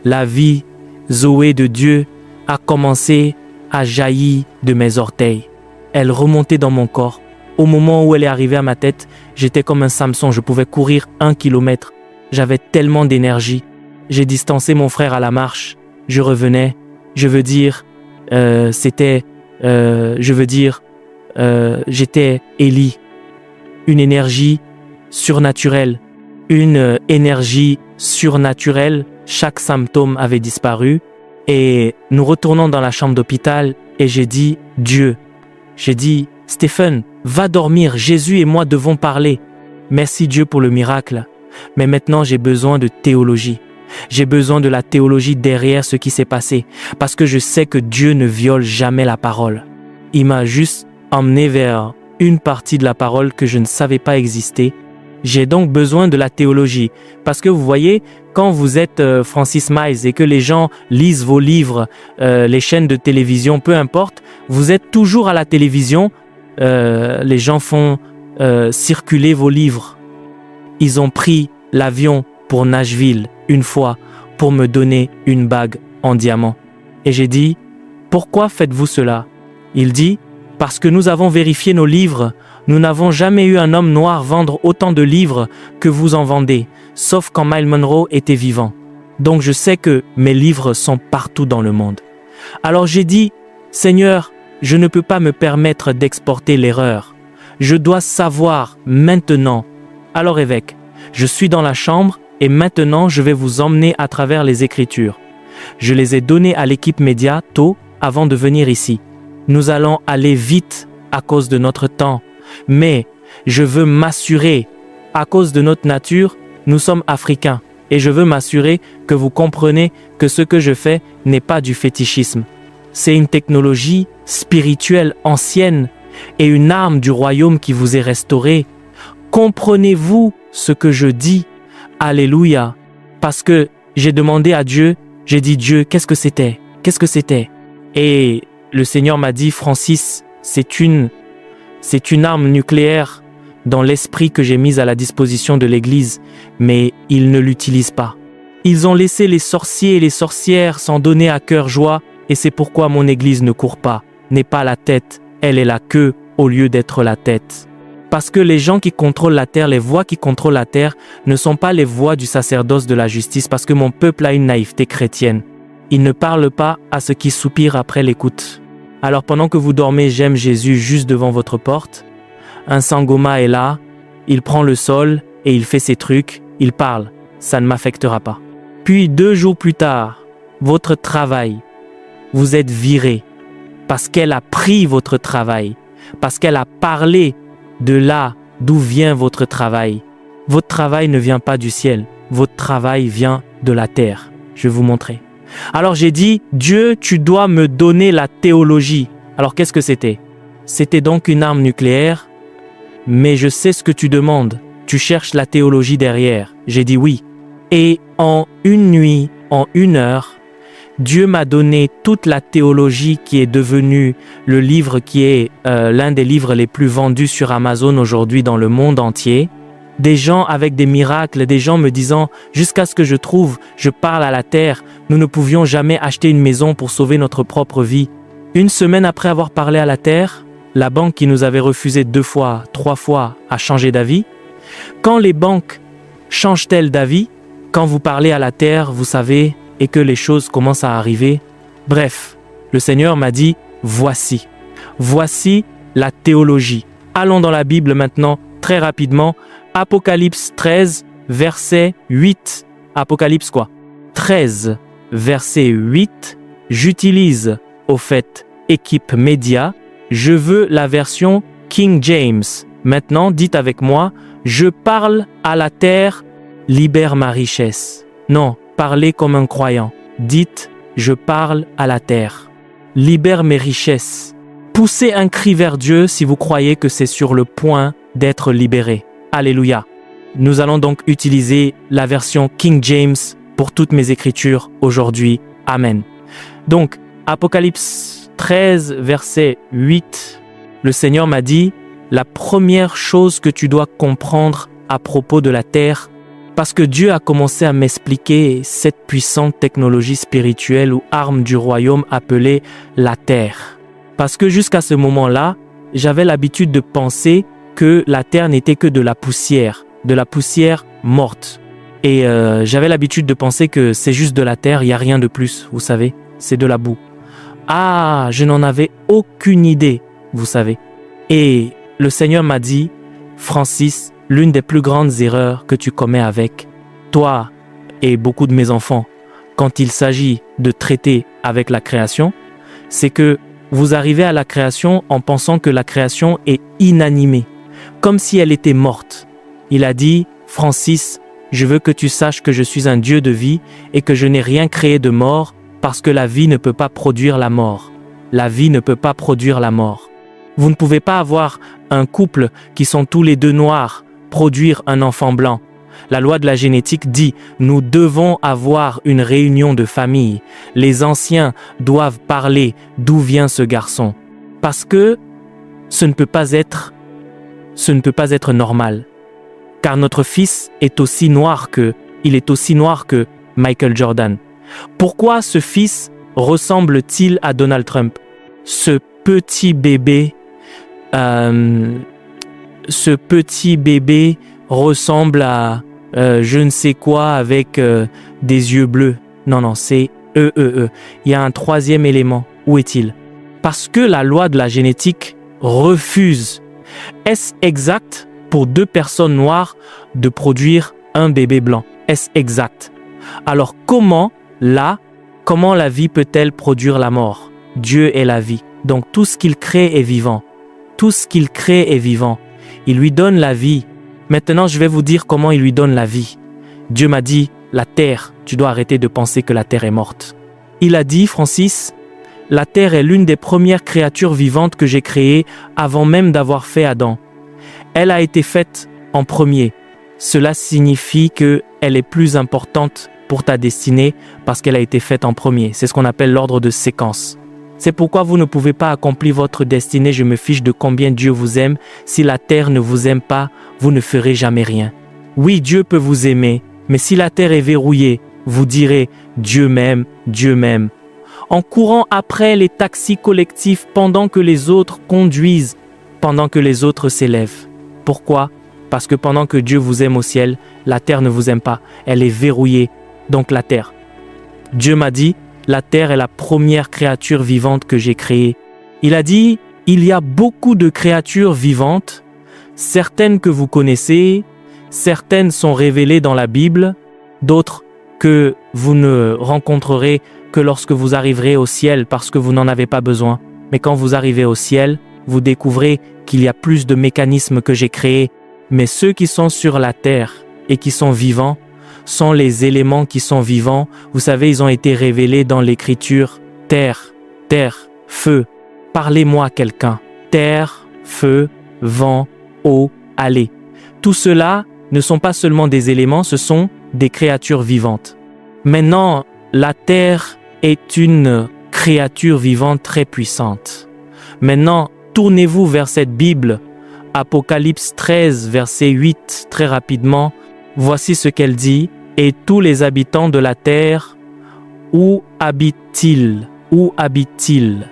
[SPEAKER 1] la vie, Zoé de Dieu, a commencé à jaillir de mes orteils. Elle remontait dans mon corps. Au moment où elle est arrivée à ma tête, j'étais comme un Samson, je pouvais courir 1 kilomètre. J'avais tellement d'énergie. J'ai distancé mon frère à la marche. Je revenais. J'étais Élie. Une énergie surnaturelle, une énergie surnaturelle. Chaque symptôme avait disparu. Et nous retournons dans la chambre d'hôpital et j'ai dit, Dieu, j'ai dit, Stephen, va dormir, Jésus et moi devons parler. Merci Dieu pour le miracle. Mais maintenant j'ai besoin de théologie. J'ai besoin de la théologie derrière ce qui s'est passé. Parce que je sais que Dieu ne viole jamais la parole. Il m'a juste emmené vers une partie de la parole que je ne savais pas exister. J'ai donc besoin de la théologie. Parce que vous voyez, quand vous êtes Francis Miles et que les gens lisent vos livres, les chaînes de télévision, peu importe, vous êtes toujours à la télévision. Les gens font circuler vos livres. Ils ont pris l'avion pour Nashville une fois pour me donner une bague en diamant. Et j'ai dit, pourquoi faites-vous cela? Il dit, parce que nous avons vérifié nos livres. Nous n'avons jamais eu un homme noir vendre autant de livres que vous en vendez, sauf quand Myles Munroe était vivant. Donc je sais que mes livres sont partout dans le monde. Alors j'ai dit, Seigneur, je ne peux pas me permettre d'exporter l'erreur. Je dois savoir maintenant. Alors évêque, je suis dans la chambre et maintenant je vais vous emmener à travers les Écritures. Je les ai données à l'équipe média tôt avant de venir ici. Nous allons aller vite à cause de notre temps. Mais je veux m'assurer, à cause de notre nature, nous sommes africains. Et je veux m'assurer que vous comprenez que ce que je fais n'est pas du fétichisme. C'est une technologie spirituelle ancienne et une arme du royaume qui vous est restaurée. Comprenez-vous ce que je dis? Alléluia. Parce que j'ai demandé à Dieu, j'ai dit Dieu, qu'est-ce que c'était? Qu'est-ce que c'était? Et le Seigneur m'a dit, Francis, c'est une arme nucléaire dans l'esprit que j'ai mise à la disposition de l'Église, mais ils ne l'utilisent pas. Ils ont laissé les sorciers et les sorcières s'en donner à cœur joie, et c'est pourquoi mon Église ne court pas, n'est pas la tête, elle est la queue au lieu d'être la tête. Parce que les gens qui contrôlent la terre, les voix qui contrôlent la terre, ne sont pas les voix du sacerdoce de la justice, parce que mon peuple a une naïveté chrétienne. Il ne parle pas à ceux qui soupirent après l'écoute. Alors pendant que vous dormez, j'aime Jésus juste devant votre porte. Un sangoma est là, il prend le sol et il fait ses trucs, il parle, ça ne m'affectera pas. Puis 2 jours plus tard, votre travail, vous êtes viré parce qu'elle a pris votre travail, parce qu'elle a parlé de là d'où vient votre travail. Votre travail ne vient pas du ciel, votre travail vient de la terre. Je vais vous montrer. Alors j'ai dit, Dieu, tu dois me donner la théologie. Alors qu'est-ce que c'était? C'était donc une arme nucléaire, mais je sais ce que tu demandes. Tu cherches la théologie derrière. J'ai dit oui. Et en une nuit, en 1 heure, Dieu m'a donné toute la théologie qui est devenue le livre qui est l'un des livres les plus vendus sur Amazon aujourd'hui dans le monde entier. Des gens avec des miracles, des gens me disant « Jusqu'à ce que je trouve, je parle à la terre, nous ne pouvions jamais acheter une maison pour sauver notre propre vie. » 1 semaine après avoir parlé à la terre, la banque qui nous avait refusé 2 fois, 3 fois a changé d'avis. Quand les banques changent-elles d'avis? Quand vous parlez à la terre, vous savez, et que les choses commencent à arriver. Bref, le Seigneur m'a dit « Voici la théologie. » Allons dans la Bible maintenant, très rapidement. Apocalypse 13, verset 8. Apocalypse quoi? 13, verset 8. J'utilise, au fait, équipe média. Je veux la version King James. Maintenant, dites avec moi, je parle à la terre, libère ma richesse. Non, parlez comme un croyant. Dites, je parle à la terre. Libère mes richesses. Poussez un cri vers Dieu si vous croyez que c'est sur le point d'être libéré. Alléluia. Nous allons donc utiliser la version King James pour toutes mes écritures aujourd'hui. Amen. Donc, Apocalypse 13, verset 8, le Seigneur m'a dit, la première chose que tu dois comprendre à propos de la terre, parce que Dieu a commencé à m'expliquer cette puissante technologie spirituelle ou arme du royaume appelée la terre. Parce que jusqu'à ce moment-là, j'avais l'habitude de penser que la terre n'était que de la poussière morte. Et j'avais l'habitude de penser que c'est juste de la terre, il n'y a rien de plus, vous savez, c'est de la boue. Ah, je n'en avais aucune idée, vous savez. Et le Seigneur m'a dit, Francis, l'une des plus grandes erreurs que tu commets avec toi et beaucoup de mes enfants quand il s'agit de traiter avec la création, c'est que vous arrivez à la création en pensant que la création est inanimée, comme si elle était morte. Il a dit, Francis, je veux que tu saches que je suis un Dieu de vie et que je n'ai rien créé de mort parce que la vie ne peut pas produire la mort. La vie ne peut pas produire la mort. Vous ne pouvez pas avoir un couple qui sont tous les deux noirs, produire un enfant blanc. La loi de la génétique dit, nous devons avoir une réunion de famille. Les anciens doivent parler d'où vient ce garçon. Parce que ce ne peut pas être normal. Car notre fils est aussi noir que Michael Jordan. Pourquoi ce fils ressemble-t-il à Donald Trump? Ce petit bébé ressemble à je ne sais quoi avec des yeux bleus. Non, c'est Il y a un troisième élément. Où est-il? Parce que la loi de la génétique refuse. Est-ce exact pour deux personnes noires de produire un bébé blanc? Est-ce exact? Alors comment la vie peut-elle produire la mort? Dieu est la vie. Donc tout ce qu'il crée est vivant. Tout ce qu'il crée est vivant. Il lui donne la vie. Maintenant, je vais vous dire comment il lui donne la vie. Dieu m'a dit, la terre, tu dois arrêter de penser que la terre est morte. Il a dit, Francis, la terre est l'une des premières créatures vivantes que j'ai créées avant même d'avoir fait Adam. Elle a été faite en premier. Cela signifie qu'elle est plus importante pour ta destinée parce qu'elle a été faite en premier. C'est ce qu'on appelle l'ordre de séquence. C'est pourquoi vous ne pouvez pas accomplir votre destinée. Je me fiche de combien Dieu vous aime. Si la terre ne vous aime pas, vous ne ferez jamais rien. Oui, Dieu peut vous aimer, mais si la terre est verrouillée, vous direz « Dieu m'aime, Dieu m'aime ». En courant après les taxis collectifs pendant que les autres conduisent, pendant que les autres s'élèvent. Pourquoi? Parce que pendant que Dieu vous aime au ciel, la terre ne vous aime pas. Elle est verrouillée, donc la terre. Dieu m'a dit, la terre est la première créature vivante que j'ai créée. Il a dit, il y a beaucoup de créatures vivantes, certaines que vous connaissez, certaines sont révélées dans la Bible, d'autres que vous ne rencontrerez que lorsque vous arriverez au ciel parce que vous n'en avez pas besoin. Mais quand vous arrivez au ciel, vous découvrez qu'il y a plus de mécanismes que j'ai créés. Mais ceux qui sont sur la terre et qui sont vivants sont les éléments qui sont vivants. Vous savez, ils ont été révélés dans l'écriture. Terre, feu. Parlez-moi quelqu'un. Terre, feu, vent, eau, aller. Tout cela ne sont pas seulement des éléments, ce sont des créatures vivantes. Maintenant, la terre est une créature vivante très puissante. Maintenant, tournez-vous vers cette Bible. Apocalypse 13, verset 8, très rapidement. Voici ce qu'elle dit. Et tous les habitants de la terre, où habitent-ils? Où habitent-ils?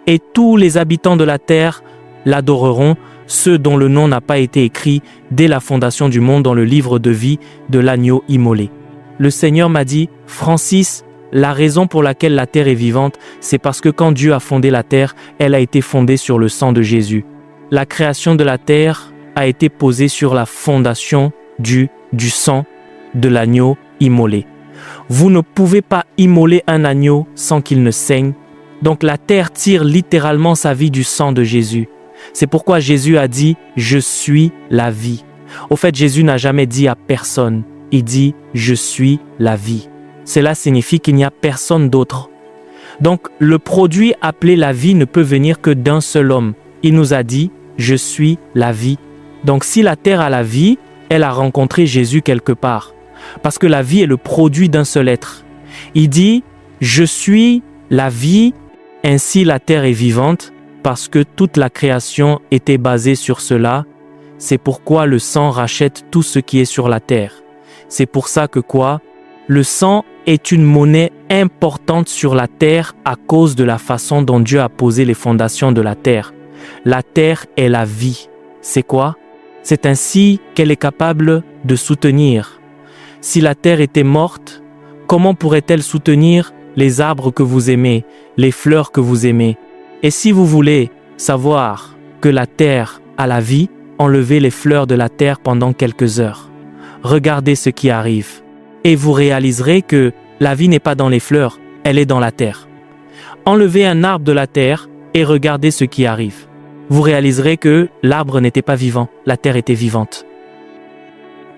[SPEAKER 1] Et tous les habitants de la terre l'adoreront, ceux dont le nom n'a pas été écrit dès la fondation du monde dans le livre de vie de l'agneau immolé. Le Seigneur m'a dit, Francis, la raison pour laquelle la terre est vivante, c'est parce que quand Dieu a fondé la terre, elle a été fondée sur le sang de Jésus. La création de la terre a été posée sur la fondation du sang de l'agneau immolé. Vous ne pouvez pas immoler un agneau sans qu'il ne saigne. Donc la terre tire littéralement sa vie du sang de Jésus. C'est pourquoi Jésus a dit « Je suis la vie ». Au fait, Jésus n'a jamais dit à personne. Il dit « Je suis la vie ». Cela signifie qu'il n'y a personne d'autre. Donc le produit appelé la vie ne peut venir que d'un seul homme. Il nous a dit « Je suis la vie ». Donc si la terre a la vie, elle a rencontré Jésus quelque part. Parce que la vie est le produit d'un seul être. Il dit « Je suis la vie ». Ainsi la terre est vivante parce que toute la création était basée sur cela. C'est pourquoi le sang rachète tout ce qui est sur la terre. C'est pour ça que quoi? Le sang est une monnaie importante sur la terre à cause de la façon dont Dieu a posé les fondations de la terre. La terre est la vie. C'est quoi? C'est ainsi qu'elle est capable de soutenir. Si la terre était morte, comment pourrait-elle soutenir les arbres que vous aimez, les fleurs que vous aimez? Et si vous voulez savoir que la terre a la vie, enlever les fleurs de la terre pendant quelques heures. Regardez ce qui arrive. Et vous réaliserez que la vie n'est pas dans les fleurs, elle est dans la terre. Enlevez un arbre de la terre et regardez ce qui arrive. Vous réaliserez que l'arbre n'était pas vivant, la terre était vivante.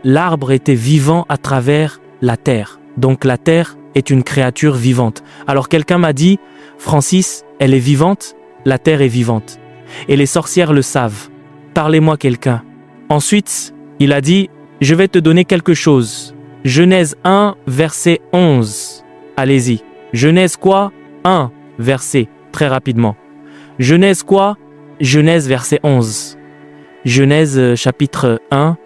[SPEAKER 1] L'arbre était vivant à travers la terre. Donc la terre est une créature vivante. Alors quelqu'un m'a dit, Francis, elle est vivante, la terre est vivante. Et les sorcières le savent. Parlez-moi quelqu'un. Ensuite, il a dit, je vais te donner quelque chose. Genèse 1, verset 11. Allez-y. Genèse quoi? 1, verset, très rapidement. Genèse quoi? Genèse verset 11. Genèse chapitre 1,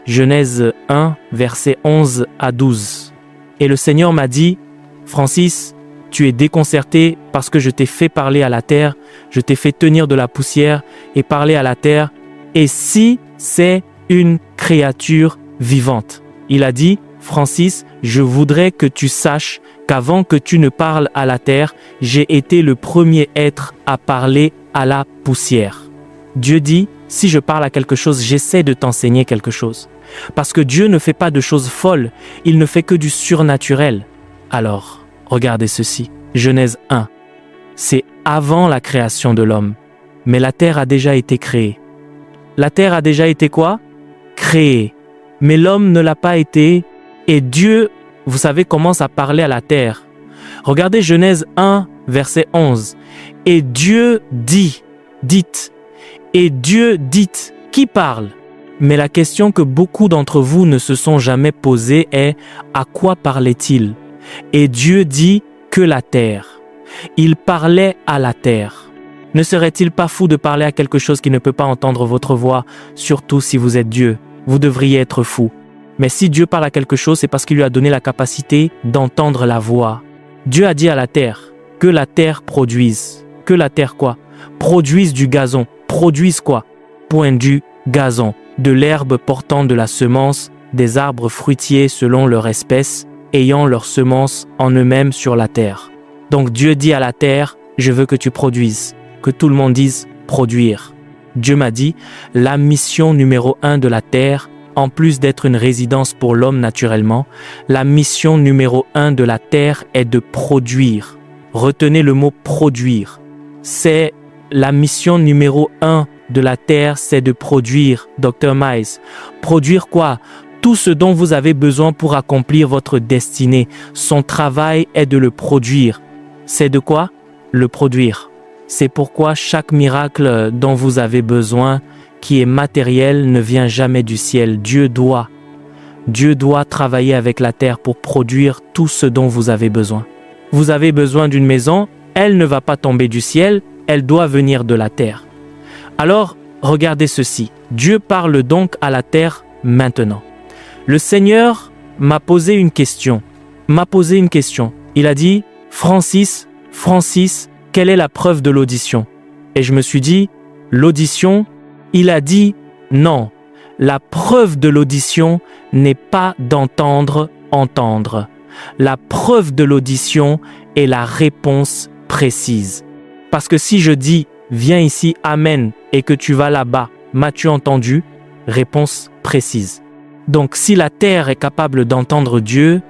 [SPEAKER 1] Genèse 1, verset 11 à 12. Et le Seigneur m'a dit, Francis, tu es déconcerté parce que je t'ai fait parler à la terre, je t'ai fait tenir de la poussière et parler à la terre. Et si c'est une créature vivante? Il a dit, Francis, je voudrais que tu saches qu'avant que tu ne parles à la terre, j'ai été le premier être à parler à la poussière. Dieu dit, si je parle à quelque chose, j'essaie de t'enseigner quelque chose. Parce que Dieu ne fait pas de choses folles, il ne fait que du surnaturel. Alors, regardez ceci, Genèse 1. C'est avant la création de l'homme, mais la terre a déjà été créée. La terre a déjà été quoi? Créée. Mais l'homme ne l'a pas été. Et Dieu, vous savez, commence à parler à la terre. Regardez Genèse 1, verset 11. Et Dieu dit, dites. Et Dieu dit, qui parle? Mais la question que beaucoup d'entre vous ne se sont jamais posée est, à quoi parlait-il? Et Dieu dit que la terre. Il parlait à la terre. Ne serait-il pas fou de parler à quelque chose qui ne peut pas entendre votre voix, surtout si vous êtes Dieu? Vous devriez être fou. Mais si Dieu parle à quelque chose, c'est parce qu'il lui a donné la capacité d'entendre la voix. Dieu a dit à la terre, que la terre produise. Que la terre quoi? Produise du gazon. Produise quoi? Point du gazon. De l'herbe portant de la semence, des arbres fruitiers selon leur espèce, ayant leur semence en eux-mêmes sur la terre. Donc Dieu dit à la terre, je veux que tu produises. Que tout le monde dise produire. Dieu m'a dit, la mission numéro 1 de la terre, en plus d'être une résidence pour l'homme naturellement, la mission numéro 1 de la terre est de produire. Retenez le mot produire. C'est la mission numéro 1 de la terre, c'est de produire, Dr. Miles. Produire quoi? Tout ce dont vous avez besoin pour accomplir votre destinée. Son travail est de le produire. C'est de quoi? Le produire. C'est pourquoi chaque miracle dont vous avez besoin, qui est matériel, ne vient jamais du ciel. Dieu doit travailler avec la terre pour produire tout ce dont vous avez besoin. Vous avez besoin d'une maison, elle ne va pas tomber du ciel, elle doit venir de la terre. Alors, regardez ceci. Dieu parle donc à la terre maintenant. Le Seigneur m'a posé une question. Il a dit, Francis, quelle est la preuve de l'audition? Et je me suis dit, l'audition? Il a dit, non, la preuve de l'audition n'est pas d'entendre. La preuve de l'audition est la réponse précise. Parce que si je dis, viens ici, amen, et que tu vas là-bas, m'as-tu entendu? Réponse précise. Donc si la terre est capable d'entendre Dieu,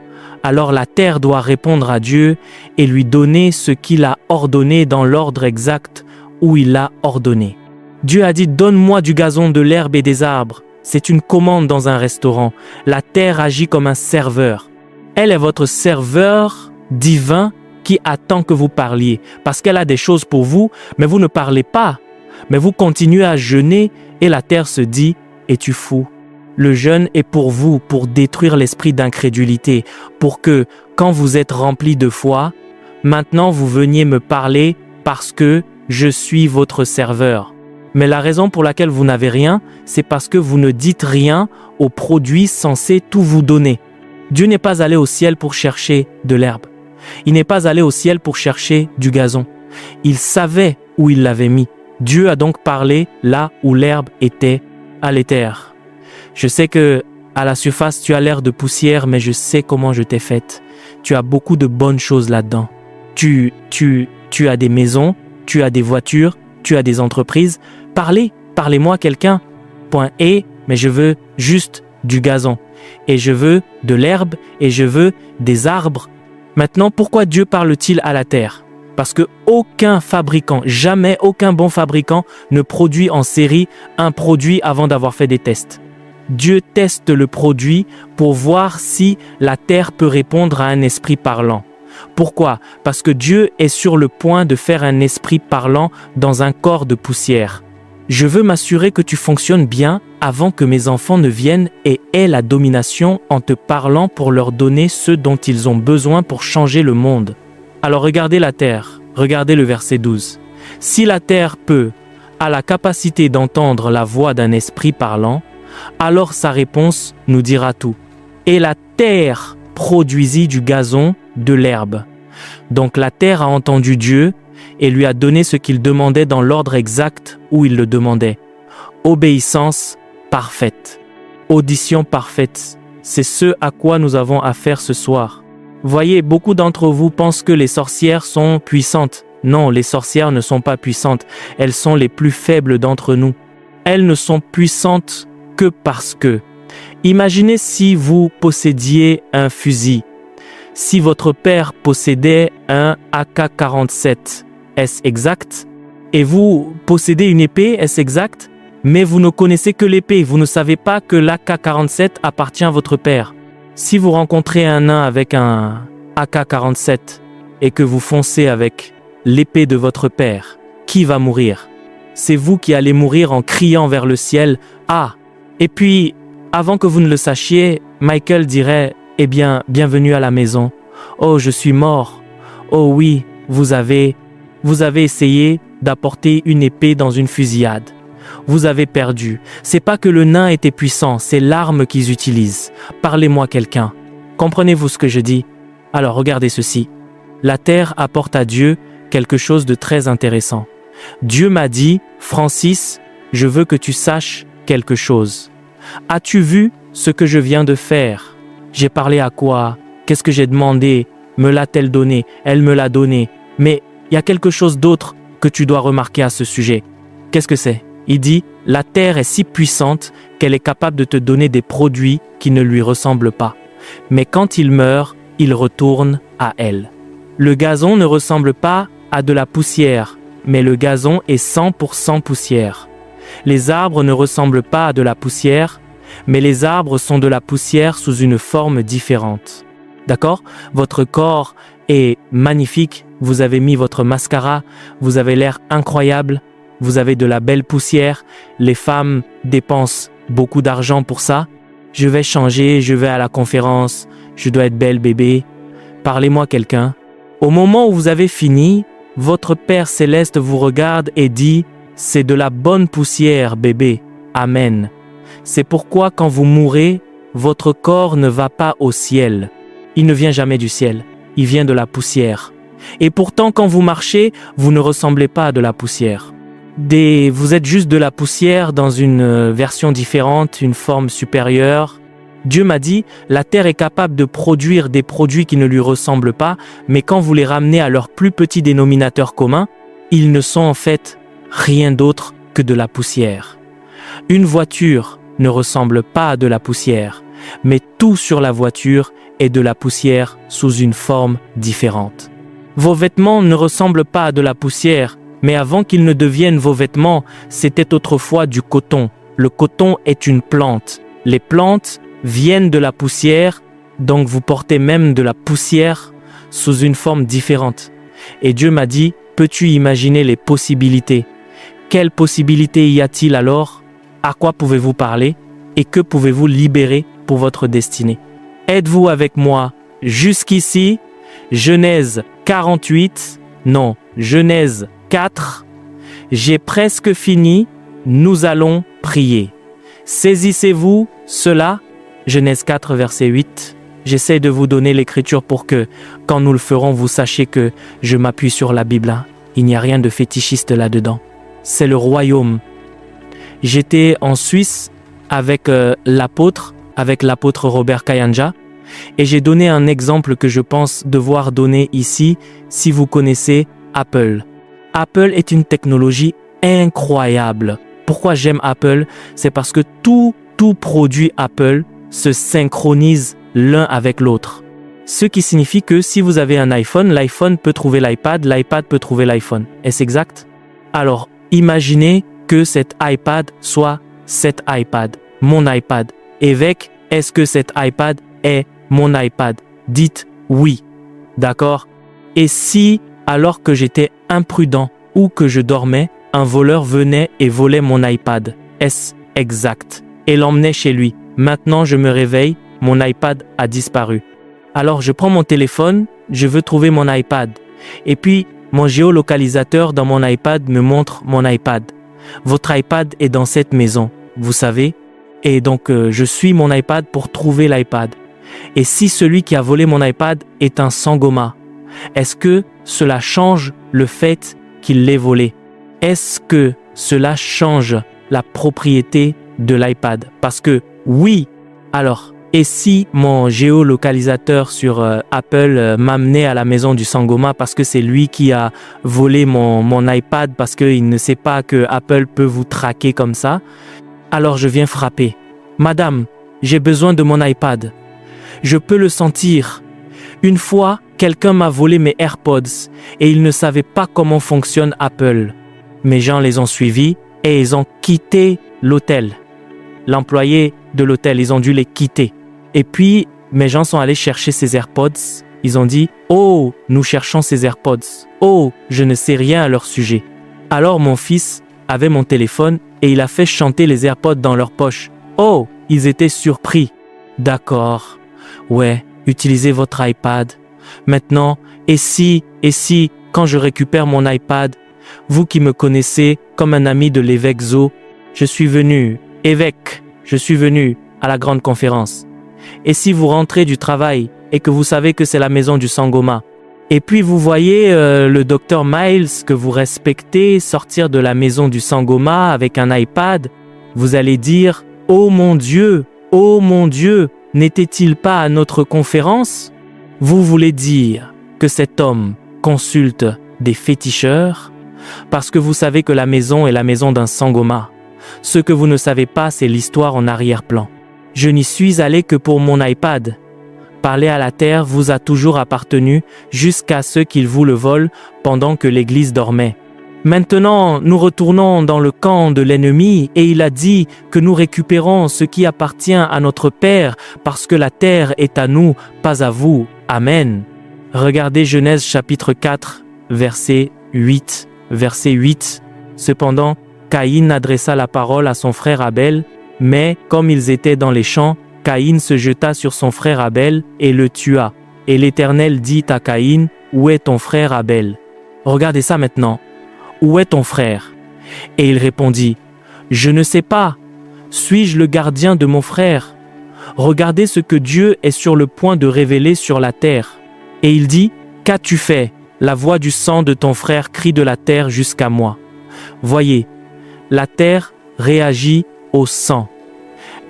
[SPEAKER 1] alors la terre doit répondre à Dieu et lui donner ce qu'il a ordonné dans l'ordre exact où il l'a ordonné. Dieu a dit, donne-moi du gazon, de l'herbe et des arbres. C'est une commande dans un restaurant. La terre agit comme un serveur. Elle est votre serveur divin qui attend que vous parliez. Parce qu'elle a des choses pour vous, mais vous ne parlez pas. Mais vous continuez à jeûner et la terre se dit, es-tu fou? Le jeûne est pour vous, pour détruire l'esprit d'incrédulité, pour que, quand vous êtes rempli de foi, maintenant vous veniez me parler parce que je suis votre serveur. Mais la raison pour laquelle vous n'avez rien, c'est parce que vous ne dites rien aux produits censés tout vous donner. Dieu n'est pas allé au ciel pour chercher de l'herbe. Il n'est pas allé au ciel pour chercher du gazon. Il savait où il l'avait mis. Dieu a donc parlé là où l'herbe était, à l'éther. Je sais que à la surface tu as l'air de poussière, mais je sais comment je t'ai faite. Tu as beaucoup de bonnes choses là-dedans. Tu as des maisons, tu as des voitures, tu as des entreprises. Parlez-moi quelqu'un. point et, mais je veux juste du gazon. Et je veux de l'herbe et je veux des arbres. Maintenant, pourquoi Dieu parle-t-il à la terre? Parce que aucun fabricant, jamais aucun bon fabricant ne produit en série un produit avant d'avoir fait des tests. Dieu teste le produit pour voir si la terre peut répondre à un esprit parlant. Pourquoi? Parce que Dieu est sur le point de faire un esprit parlant dans un corps de poussière. Je veux m'assurer que tu fonctionnes bien avant que mes enfants ne viennent et aient la domination en te parlant pour leur donner ce dont ils ont besoin pour changer le monde. Alors regardez la terre, regardez le verset 12. Si la terre a la capacité d'entendre la voix d'un esprit parlant, alors sa réponse nous dira tout. Et la terre produisit du gazon, de l'herbe. Donc la terre a entendu Dieu et lui a donné ce qu'il demandait dans l'ordre exact où il le demandait. Obéissance parfaite. Audition parfaite. C'est ce à quoi nous avons affaire ce soir. Voyez, beaucoup d'entre vous pensent que les sorcières sont puissantes. Non, les sorcières ne sont pas puissantes. Elles sont les plus faibles d'entre nous. Elles ne sont puissantes que parce que. Imaginez si vous possédiez un fusil. Si votre père possédait un AK-47, est-ce exact? Et vous possédez une épée, est-ce exact? Mais vous ne connaissez que l'épée, vous ne savez pas que l'AK-47 appartient à votre père. Si vous rencontrez un nain avec un AK-47 et que vous foncez avec l'épée de votre père, qui va mourir? C'est vous qui allez mourir en criant vers le ciel « Ah !» Et puis, avant que vous ne le sachiez, Michael dirait « Eh bien, bienvenue à la maison. Oh, je suis mort. Oh oui, vous avez essayé d'apporter une épée dans une fusillade. Vous avez perdu. C'est pas que le nain était puissant, c'est l'arme qu'ils utilisent. Parlez-moi quelqu'un. Comprenez-vous ce que je dis? Alors regardez ceci. La terre apporte à Dieu quelque chose de très intéressant. Dieu m'a dit, Francis, je veux que tu saches quelque chose. As-tu vu ce que je viens de faire? J'ai parlé à quoi? Qu'est-ce que j'ai demandé? Me l'a-t-elle donné? Elle me l'a donné. Mais il y a quelque chose d'autre que tu dois remarquer à ce sujet. Qu'est-ce que c'est? Il dit, la terre est si puissante qu'elle est capable de te donner des produits qui ne lui ressemblent pas. Mais quand il meurt, il retourne à elle. Le gazon ne ressemble pas à de la poussière, mais le gazon est 100% poussière. Les arbres ne ressemblent pas à de la poussière, mais les arbres sont de la poussière sous une forme différente. D'accord? Votre corps est magnifique, vous avez mis votre mascara, vous avez l'air incroyable, vous avez de la belle poussière, les femmes dépensent beaucoup d'argent pour ça. Je vais changer, je vais à la conférence, je dois être belle bébé. Parlez-moi quelqu'un. Au moment où vous avez fini, votre Père Céleste vous regarde et dit « C'est de la bonne poussière, bébé. Amen. » C'est pourquoi quand vous mourrez, votre corps ne va pas au ciel. Il ne vient jamais du ciel, il vient de la poussière. Et pourtant, quand vous marchez, vous ne ressemblez pas à de la poussière. Vous êtes juste de la poussière dans une version différente, une forme supérieure. Dieu m'a dit, la terre est capable de produire des produits qui ne lui ressemblent pas, mais quand vous les ramenez à leur plus petit dénominateur commun, ils ne sont en fait rien d'autre que de la poussière. Une voiture ne ressemble pas à de la poussière, mais tout sur la voiture est de la poussière sous une forme différente. Vos vêtements ne ressemblent pas à de la poussière, mais avant qu'ils ne deviennent vos vêtements, c'était autrefois du coton. Le coton est une plante. Les plantes viennent de la poussière, donc vous portez même de la poussière sous une forme différente. Et Dieu m'a dit, peux-tu imaginer les possibilités? Quelles possibilités y a-t-il alors? À quoi pouvez-vous parler? Et que pouvez-vous libérer pour votre destinée? Êtes-vous avec moi jusqu'ici? Genèse 48, non, Genèse 4. J'ai presque fini, nous allons prier. Saisissez-vous cela? Genèse 4, verset 8. J'essaie de vous donner l'écriture pour que, quand nous le ferons, vous sachiez que je m'appuie sur la Bible. Il n'y a rien de fétichiste là-dedans. C'est le royaume. J'étais en Suisse avec l'apôtre Robert Kayanja, et j'ai donné un exemple que je pense devoir donner ici si vous connaissez Apple. Apple est une technologie incroyable Pourquoi j'aime Apple? C'est parce que tout produit Apple se synchronise l'un avec l'autre. Ce qui signifie que si vous avez un iPhone, l'iPhone peut trouver l'iPad, l'iPad peut trouver l'iPhone. Est-ce exact? Alors, imaginez que cet iPad soit cet iPad, mon iPad. Évêque, est-ce que cet iPad est mon iPad? Dites oui. D'accord? Et si, alors que j'étais imprudent ou que je dormais, un voleur venait et volait mon iPad? Est-ce exact? Et l'emmenait chez lui. Maintenant, je me réveille, mon iPad a disparu. Alors, je prends mon téléphone, je veux trouver mon iPad. Et puis, mon géolocalisateur dans mon iPad me montre mon iPad. Votre iPad est dans cette maison, vous savez? Et donc, je suis mon iPad pour trouver l'iPad. Et si celui qui a volé mon iPad est un Sangoma, est-ce que cela change le fait qu'il l'ait volé? Est-ce que cela change la propriété de l'iPad? Parce que oui, alors, et si mon géolocalisateur sur Apple m'amenait à la maison du Sangoma parce que c'est lui qui a volé mon iPad parce qu'il ne sait pas que Apple peut vous traquer comme ça, alors je viens frapper. Madame, j'ai besoin de mon iPad. Je peux le sentir. Une fois, quelqu'un m'a volé mes AirPods et il ne savait pas comment fonctionne Apple. Mes gens les ont suivis et ils ont quitté l'hôtel. L'employé de l'hôtel, ils ont dû les quitter. Et puis, mes gens sont allés chercher ces AirPods. Ils ont dit « Oh, nous cherchons ces AirPods. Oh, je ne sais rien à leur sujet. » Alors mon fils avait mon téléphone et il a fait chanter les AirPods dans leur poche. Oh, ils étaient surpris. D'accord. Ouais, utilisez votre iPad. Maintenant, et si, quand je récupère mon iPad, vous qui me connaissez comme un ami de l'évêque Zo, je suis venu à la grande conférence. Et si vous rentrez du travail et que vous savez que c'est la maison du Sangoma, et puis vous voyez le docteur Miles que vous respectez sortir de la maison du Sangoma avec un iPad, vous allez dire « Oh mon Dieu, n'était-il pas à notre conférence ?» Vous voulez dire que cet homme consulte des féticheurs parce que vous savez que la maison est la maison d'un Sangoma. Ce que vous ne savez pas, c'est l'histoire en arrière-plan. Je n'y suis allé que pour mon iPad. Parler à la terre vous a toujours appartenu jusqu'à ce qu'il vous le vole pendant que l'Église dormait. Maintenant, nous retournons dans le camp de l'ennemi et il a dit que nous récupérons ce qui appartient à notre Père parce que la terre est à nous, pas à vous. Amen. Regardez Genèse chapitre 4, verset 8. Cependant, Caïn adressa la parole à son frère Abel, mais comme ils étaient dans les champs, Caïn se jeta sur son frère Abel et le tua. Et l'Éternel dit à Caïn, « Où est ton frère Abel ?» Regardez ça maintenant. Où est ton frère? Et il répondit, « Je ne sais pas. Suis-je le gardien de mon frère? Regardez ce que Dieu est sur le point de révéler sur la terre. » Et il dit, « Qu'as-tu fait? La voix du sang de ton frère crie de la terre jusqu'à moi. » Voyez, la terre réagit au sang.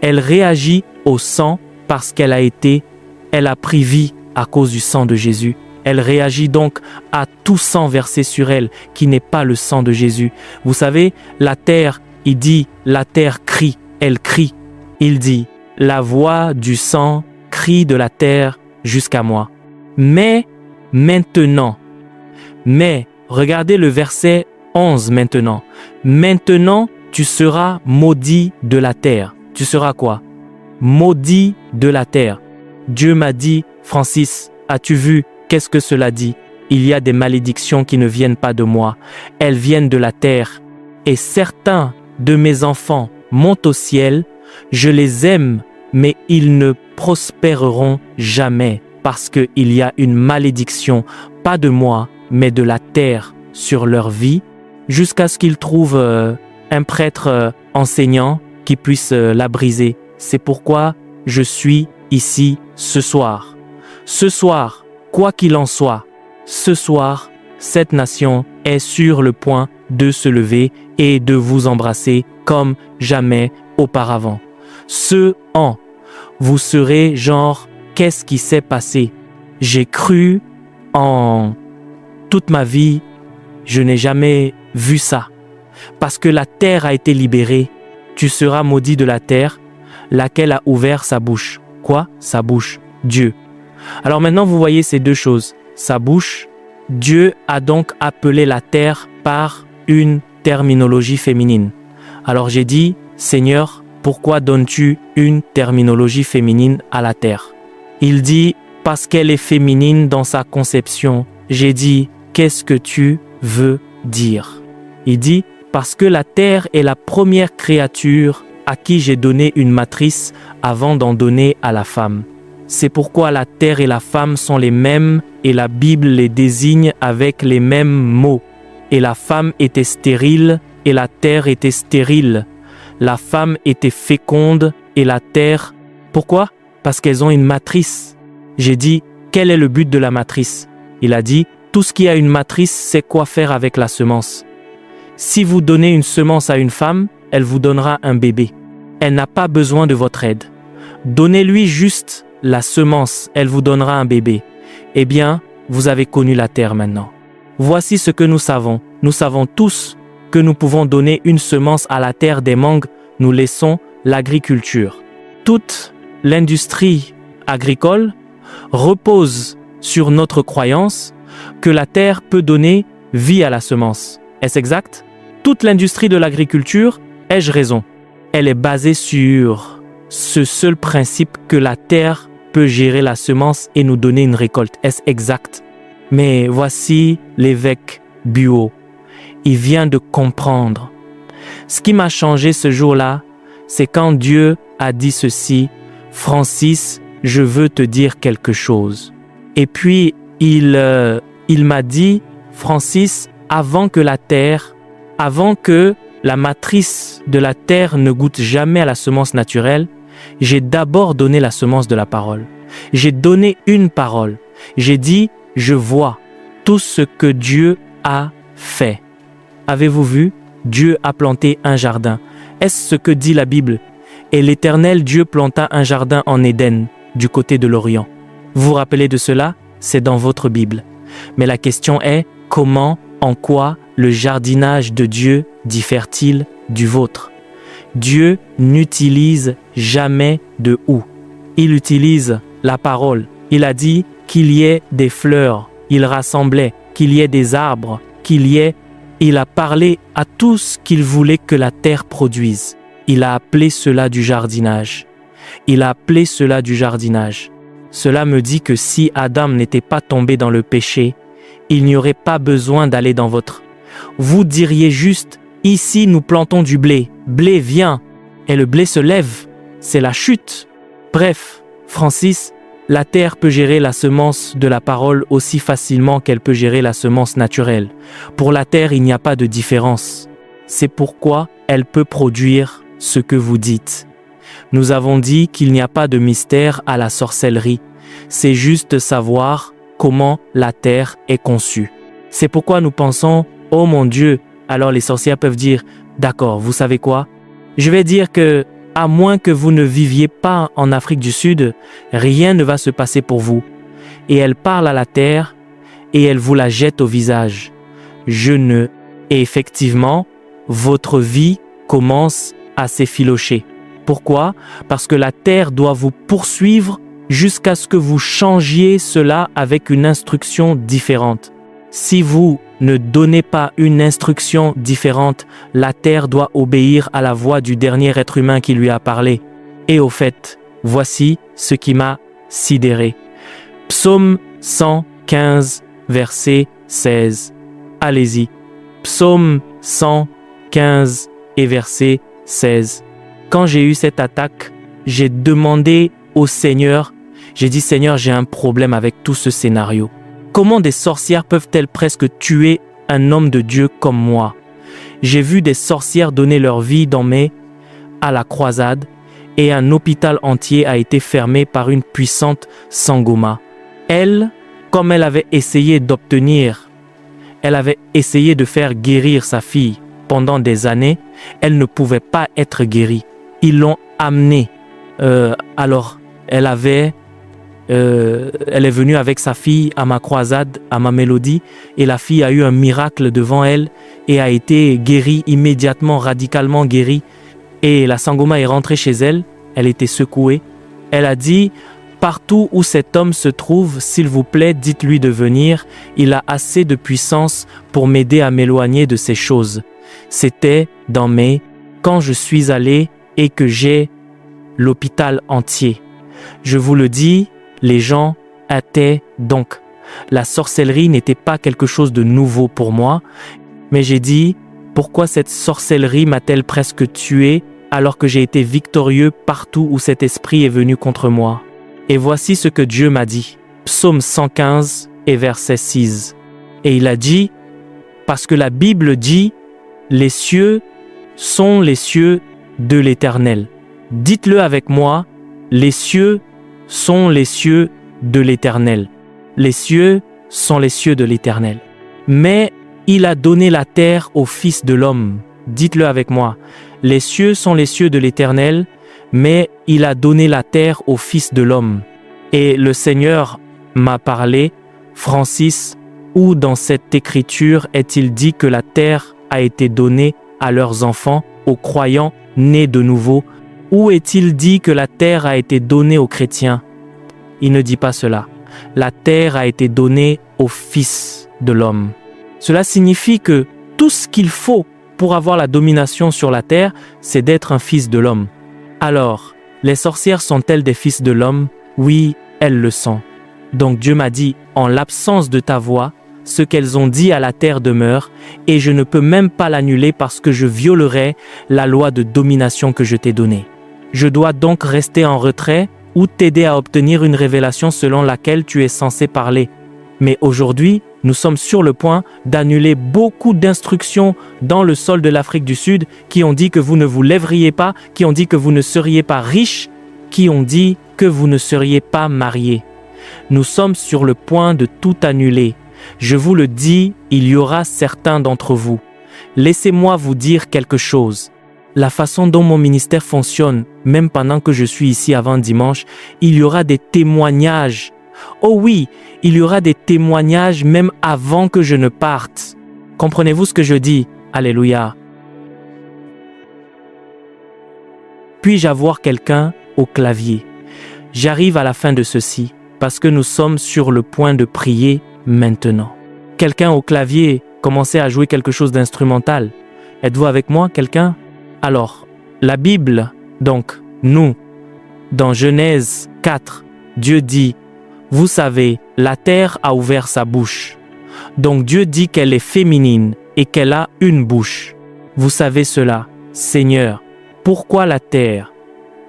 [SPEAKER 1] Elle réagit au sang parce qu'elle a pris vie à cause du sang de Jésus. Elle réagit donc à tout sang versé sur elle qui n'est pas le sang de Jésus. Vous savez, la terre, il dit, la terre crie, elle crie. Il dit, la voix du sang crie de la terre jusqu'à moi. Mais maintenant, regardez le verset 11 maintenant. Maintenant, tu seras maudit de la terre. Tu seras quoi? Maudit de la terre. Dieu m'a dit, Francis, as-tu vu? Qu'est-ce que cela dit? Il y a des malédictions qui ne viennent pas de moi. Elles viennent de la terre. Et certains de mes enfants montent au ciel. Je les aime, mais ils ne prospéreront jamais parce qu'il y a une malédiction, pas de moi, mais de la terre sur leur vie, jusqu'à ce qu'ils trouvent un prêtre enseignant qui puisse la briser. C'est pourquoi je suis ici ce soir. Ce soir, quoi qu'il en soit, ce soir, cette nation est sur le point de se lever et de vous embrasser comme jamais auparavant. Vous serez genre, qu'est-ce qui s'est passé? J'ai cru en toute ma vie, je n'ai jamais vu ça. Parce que la terre a été libérée, tu seras maudit de la terre, laquelle a ouvert sa bouche. Quoi? Sa bouche. Dieu. Alors maintenant, vous voyez ces deux choses. Sa bouche. Dieu a donc appelé la terre par une terminologie féminine. Alors j'ai dit, Seigneur, pourquoi donnes-tu une terminologie féminine à la terre? Il dit, parce qu'elle est féminine dans sa conception. J'ai dit, qu'est-ce que tu veux dire? Il dit, parce que la terre est la première créature à qui j'ai donné une matrice avant d'en donner à la femme. C'est pourquoi la terre et la femme sont les mêmes et la Bible les désigne avec les mêmes mots. Et la femme était stérile et la terre était stérile. La femme était féconde et la terre... Pourquoi? Parce qu'elles ont une matrice. J'ai dit, quel est le but de la matrice? Il a dit, tout ce qui a une matrice, c'est quoi faire avec la semence. Si vous donnez une semence à une femme, elle vous donnera un bébé. Elle n'a pas besoin de votre aide. Donnez-lui juste la semence, elle vous donnera un bébé. Eh bien, vous avez connu la terre maintenant. Voici ce que nous savons. Nous savons tous que nous pouvons donner une semence à la terre des mangues. Nous laissons l'agriculture. Toute l'industrie agricole repose sur notre croyance que la terre peut donner vie à la semence. Est-ce exact? Toute l'industrie de l'agriculture, ai-je raison? Elle est basée sur ce seul principe que la terre peut gérer la semence et nous donner une récolte. Est-ce exact? Mais voici l'évêque Buot. Il vient de comprendre. Ce qui m'a changé ce jour-là, c'est quand Dieu a dit ceci, « Francis, je veux te dire quelque chose. » Et puis, il m'a dit, « Francis, avant que la matrice de la terre ne goûte jamais à la semence naturelle, j'ai d'abord donné la semence de la parole. J'ai donné une parole. J'ai dit, je vois tout ce que Dieu a fait. » Avez-vous vu? Dieu a planté un jardin. Est-ce ce que dit la Bible? Et l'Éternel Dieu planta un jardin en Éden, du côté de l'Orient. Vous vous rappelez de cela? C'est dans votre Bible. Mais la question est, comment, en quoi le jardinage de Dieu diffère-t-il du vôtre? Dieu n'utilise jamais de « ou ». Il utilise la parole. Il a dit qu'il y ait des fleurs. Il rassemblait, qu'il y ait des arbres, Il a parlé à tout ce qu'il voulait que la terre produise. Il a appelé cela du jardinage. Cela me dit que si Adam n'était pas tombé dans le péché, il n'y aurait pas besoin d'aller dans votre... Vous diriez juste, ici nous plantons du blé. Blé vient et le blé se lève. C'est la chute. Bref, Francis, la terre peut gérer la semence de la parole aussi facilement qu'elle peut gérer la semence naturelle. Pour la terre, il n'y a pas de différence. C'est pourquoi elle peut produire ce que vous dites. Nous avons dit qu'il n'y a pas de mystère à la sorcellerie. C'est juste savoir comment la terre est conçue. C'est pourquoi nous pensons, oh mon Dieu, alors les sorcières peuvent dire, d'accord, vous savez quoi? Je vais dire que, à moins que vous ne viviez pas en Afrique du Sud, rien ne va se passer pour vous. Et elle parle à la terre et elle vous la jette au visage. Et effectivement, votre vie commence à s'effilocher. Pourquoi? Parce que la terre doit vous poursuivre jusqu'à ce que vous changiez cela avec une instruction différente. Si vous ne donnez pas une instruction différente, la terre doit obéir à la voix du dernier être humain qui lui a parlé. Et au fait, voici ce qui m'a sidéré. Psaume 115, verset 16. Allez-y. Psaume 115 et verset 16. Quand j'ai eu cette attaque, j'ai demandé au Seigneur, j'ai dit, Seigneur, j'ai un problème avec tout ce scénario. Comment des sorcières peuvent-elles presque tuer un homme de Dieu comme moi? J'ai vu des sorcières donner leur vie à la croisade et un hôpital entier a été fermé par une puissante Sangoma. Elle, comme elle avait essayé de faire guérir sa fille pendant des années, elle ne pouvait pas être guérie. Ils l'ont amenée. Alors, elle avait elle est venue avec sa fille à ma croisade, à ma mélodie, et la fille a eu un miracle devant elle et a été guérie immédiatement, radicalement guérie. Et la Sangoma est rentrée chez elle, elle était secouée. Elle a dit, partout où cet homme se trouve, s'il vous plaît, dites-lui de venir, il a assez de puissance pour m'aider à m'éloigner de ces choses. C'était dans mes... quand je suis allé et que j'ai l'hôpital entier. Je vous le dis, les gens étaient donc. La sorcellerie n'était pas quelque chose de nouveau pour moi, mais j'ai dit, pourquoi cette sorcellerie m'a-t-elle presque tué alors que j'ai été victorieux partout où cet esprit est venu contre moi? Et voici ce que Dieu m'a dit. Psaume 115 et verset 6. Et il a dit, parce que la Bible dit, les cieux sont les cieux de l'Éternel. Dites-le avec moi, les cieux sont les cieux de l'Éternel. Les cieux sont les cieux de l'Éternel. Mais il a donné la terre au Fils de l'homme. Dites-le avec moi. Les cieux sont les cieux de l'Éternel, mais il a donné la terre au Fils de l'homme. Et le Seigneur m'a parlé, Francis, où dans cette écriture est-il dit que la terre a été donnée à leurs enfants, aux croyants nés de nouveau? Où est-il dit que la terre a été donnée aux chrétiens? Il ne dit pas cela. La terre a été donnée au Fils de l'homme. Cela signifie que tout ce qu'il faut pour avoir la domination sur la terre, c'est d'être un fils de l'homme. Alors, les sorcières sont-elles des fils de l'homme? Oui, elles le sont. Donc Dieu m'a dit, en l'absence de ta voix, ce qu'elles ont dit à la terre demeure, et je ne peux même pas l'annuler parce que je violerai la loi de domination que je t'ai donnée. Je dois donc rester en retrait ou t'aider à obtenir une révélation selon laquelle tu es censé parler. Mais aujourd'hui, nous sommes sur le point d'annuler beaucoup d'instructions dans le sol de l'Afrique du Sud qui ont dit que vous ne vous lèveriez pas, qui ont dit que vous ne seriez pas riche, qui ont dit que vous ne seriez pas mariés. Nous sommes sur le point de tout annuler. Je vous le dis, il y aura certains d'entre vous. Laissez-moi vous dire quelque chose. La façon dont mon ministère fonctionne, même pendant que je suis ici avant dimanche, il y aura des témoignages. Oh oui, il y aura des témoignages même avant que je ne parte. Comprenez-vous ce que je dis? Alléluia. Puis-je avoir quelqu'un au clavier? J'arrive à la fin de ceci, parce que nous sommes sur le point de prier maintenant. Quelqu'un au clavier, commencez à jouer quelque chose d'instrumental. Êtes-vous avec moi, quelqu'un? Alors, la Bible, donc, nous, dans Genèse 4, Dieu dit, vous savez, la terre a ouvert sa bouche. Donc Dieu dit qu'elle est féminine et qu'elle a une bouche. Vous savez cela, Seigneur, pourquoi la terre?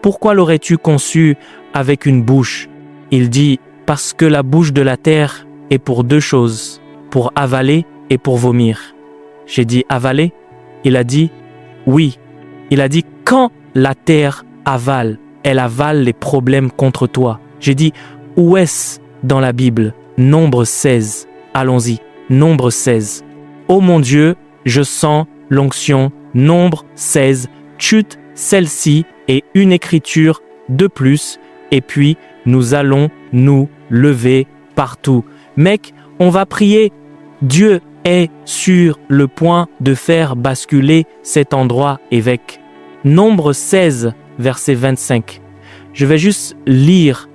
[SPEAKER 1] Pourquoi l'aurais-tu conçue avec une bouche? Il dit, parce que la bouche de la terre est pour deux choses, pour avaler et pour vomir. J'ai dit avaler? Il a dit oui. Il a dit quand la terre avale, elle avale les problèmes contre toi. J'ai dit où est-ce dans la Bible? Nombre 16. Allons-y, Nombre 16. Oh mon Dieu, je sens l'onction. Nombre 16. Chute celle-ci et une écriture de plus. Et puis, nous allons nous lever partout. Mec, on va prier. Dieu est sur le point de faire basculer cet endroit, évêque. Nombre 16, verset 25. Je vais juste lire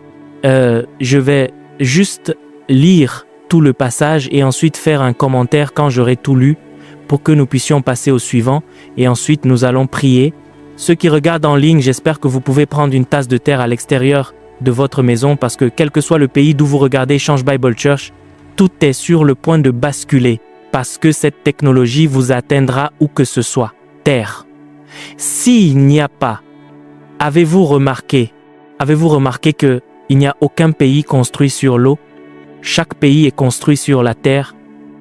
[SPEAKER 1] tout le passage et ensuite faire un commentaire quand j'aurai tout lu pour que nous puissions passer au suivant et ensuite nous allons prier. Ceux qui regardent en ligne, j'espère que vous pouvez prendre une tasse de terre à l'extérieur de votre maison parce que quel que soit le pays d'où vous regardez Change Bible Church, tout est sur le point de basculer parce que cette technologie vous atteindra où que ce soit. Terre. S'il n'y a pas, avez-vous remarqué qu'il n'y a aucun pays construit sur l'eau? Chaque pays est construit sur la terre.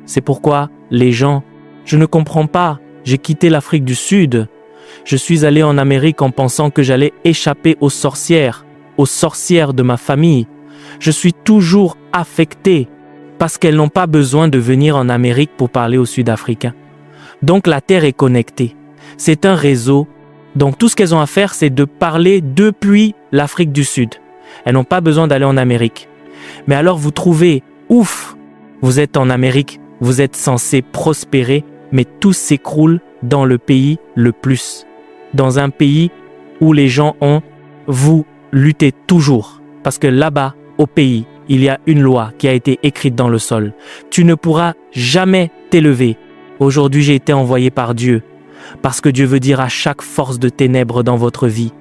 [SPEAKER 1] C'est pourquoi les gens, je ne comprends pas, j'ai quitté l'Afrique du Sud. Je suis allé en Amérique en pensant que j'allais échapper aux sorcières de ma famille. Je suis toujours affecté parce qu'elles n'ont pas besoin de venir en Amérique pour parler aux Sud-Africains. Donc la terre est connectée. C'est un réseau. Donc tout ce qu'elles ont à faire, c'est de parler depuis l'Afrique du Sud. Elles n'ont pas besoin d'aller en Amérique. Mais alors vous trouvez, ouf, vous êtes en Amérique, vous êtes censé prospérer, mais tout s'écroule dans le pays le plus. Dans un pays où les gens vous luttez toujours. Parce que là-bas, au pays, il y a une loi qui a été écrite dans le sol. Tu ne pourras jamais t'élever. Aujourd'hui, j'ai été envoyé par Dieu. Parce que Dieu veut dire à chaque force de ténèbres dans votre vie,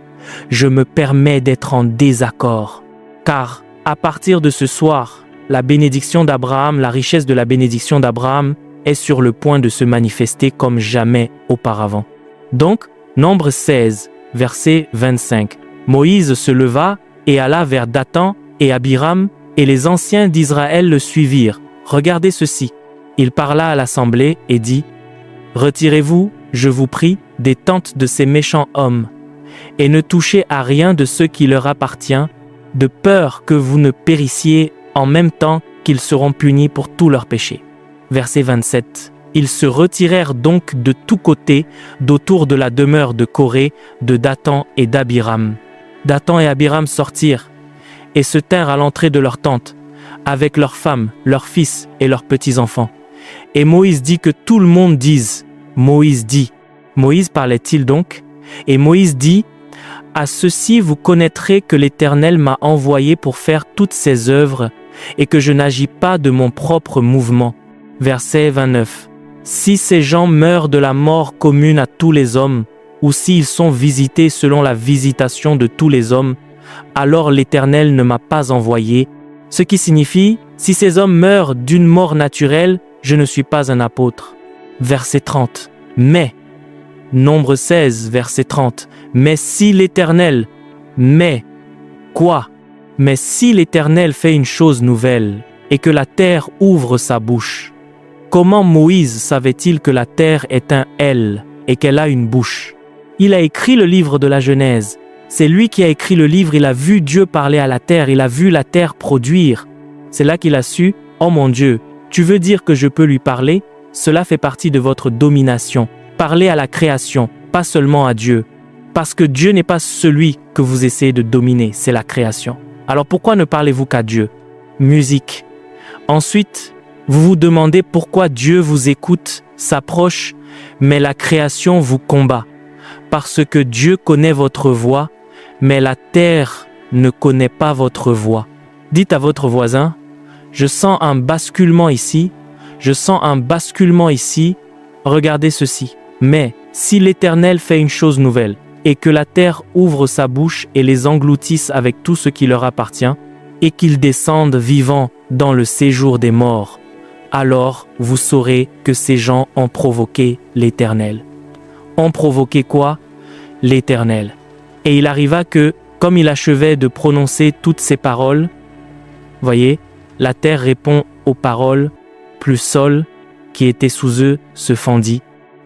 [SPEAKER 1] je me permets d'être en désaccord. Car à partir de ce soir, la bénédiction d'Abraham, la richesse de la bénédiction d'Abraham est sur le point de se manifester comme jamais auparavant. Donc, Nombre 16, verset 25. Moïse se leva et alla vers Dathan et Abiram, et les anciens d'Israël le suivirent. Regardez ceci. Il parla à l'assemblée et dit, « Retirez-vous, je vous prie, des tentes de ces méchants hommes, et ne touchez à rien de ce qui leur appartient, de peur que vous ne périssiez en même temps qu'ils seront punis pour tous leurs péchés. » Verset 27. Ils se retirèrent donc de tous côtés d'autour de la demeure de Coré, de Dathan et d'Abiram. Dathan et Abiram sortirent et se tinrent à l'entrée de leur tente, avec leurs femmes, leurs fils et leurs petits-enfants. Et Moïse dit que tout le monde dise. Moïse dit. Moïse parlait-il donc? Et Moïse dit, « À ceci vous connaîtrez que l'Éternel m'a envoyé pour faire toutes ces œuvres, et que je n'agis pas de mon propre mouvement. » Verset 29. Si ces gens meurent de la mort commune à tous les hommes, ou s'ils sont visités selon la visitation de tous les hommes, alors l'Éternel ne m'a pas envoyé. Ce qui signifie, si ces hommes meurent d'une mort naturelle, je ne suis pas un apôtre. Verset 30. Mais, Nombre 16, verset 30. Mais si l'Éternel, mais, quoi? Mais si l'Éternel fait une chose nouvelle, et que la terre ouvre sa bouche, comment Moïse savait-il que la terre est un « L » et qu'elle a une bouche? Il a écrit le livre de la Genèse. C'est lui qui a écrit le livre, il a vu Dieu parler à la terre, il a vu la terre produire. C'est là qu'il a su, « Oh mon Dieu, tu veux dire que je peux lui parler? Cela fait partie de votre domination. Parlez à la création, pas seulement à Dieu. Parce que Dieu n'est pas celui que vous essayez de dominer, c'est la création. Alors pourquoi ne parlez-vous qu'à Dieu? Musique. Ensuite, vous vous demandez pourquoi Dieu vous écoute, s'approche, mais la création vous combat. Parce que Dieu connaît votre voix, mais la terre ne connaît pas votre voix. Dites à votre voisin, je sens un basculement ici, je sens un basculement ici, regardez ceci. Mais si l'Éternel fait une chose nouvelle, et que la terre ouvre sa bouche et les engloutisse avec tout ce qui leur appartient, et qu'ils descendent vivants dans le séjour des morts, alors vous saurez que ces gens ont provoqué l'Éternel. Ont provoqué quoi? L'Éternel. Et il arriva que, comme il achevait de prononcer toutes ces paroles, voyez, la terre répond aux paroles, plus sol, qui était sous eux, se fendit.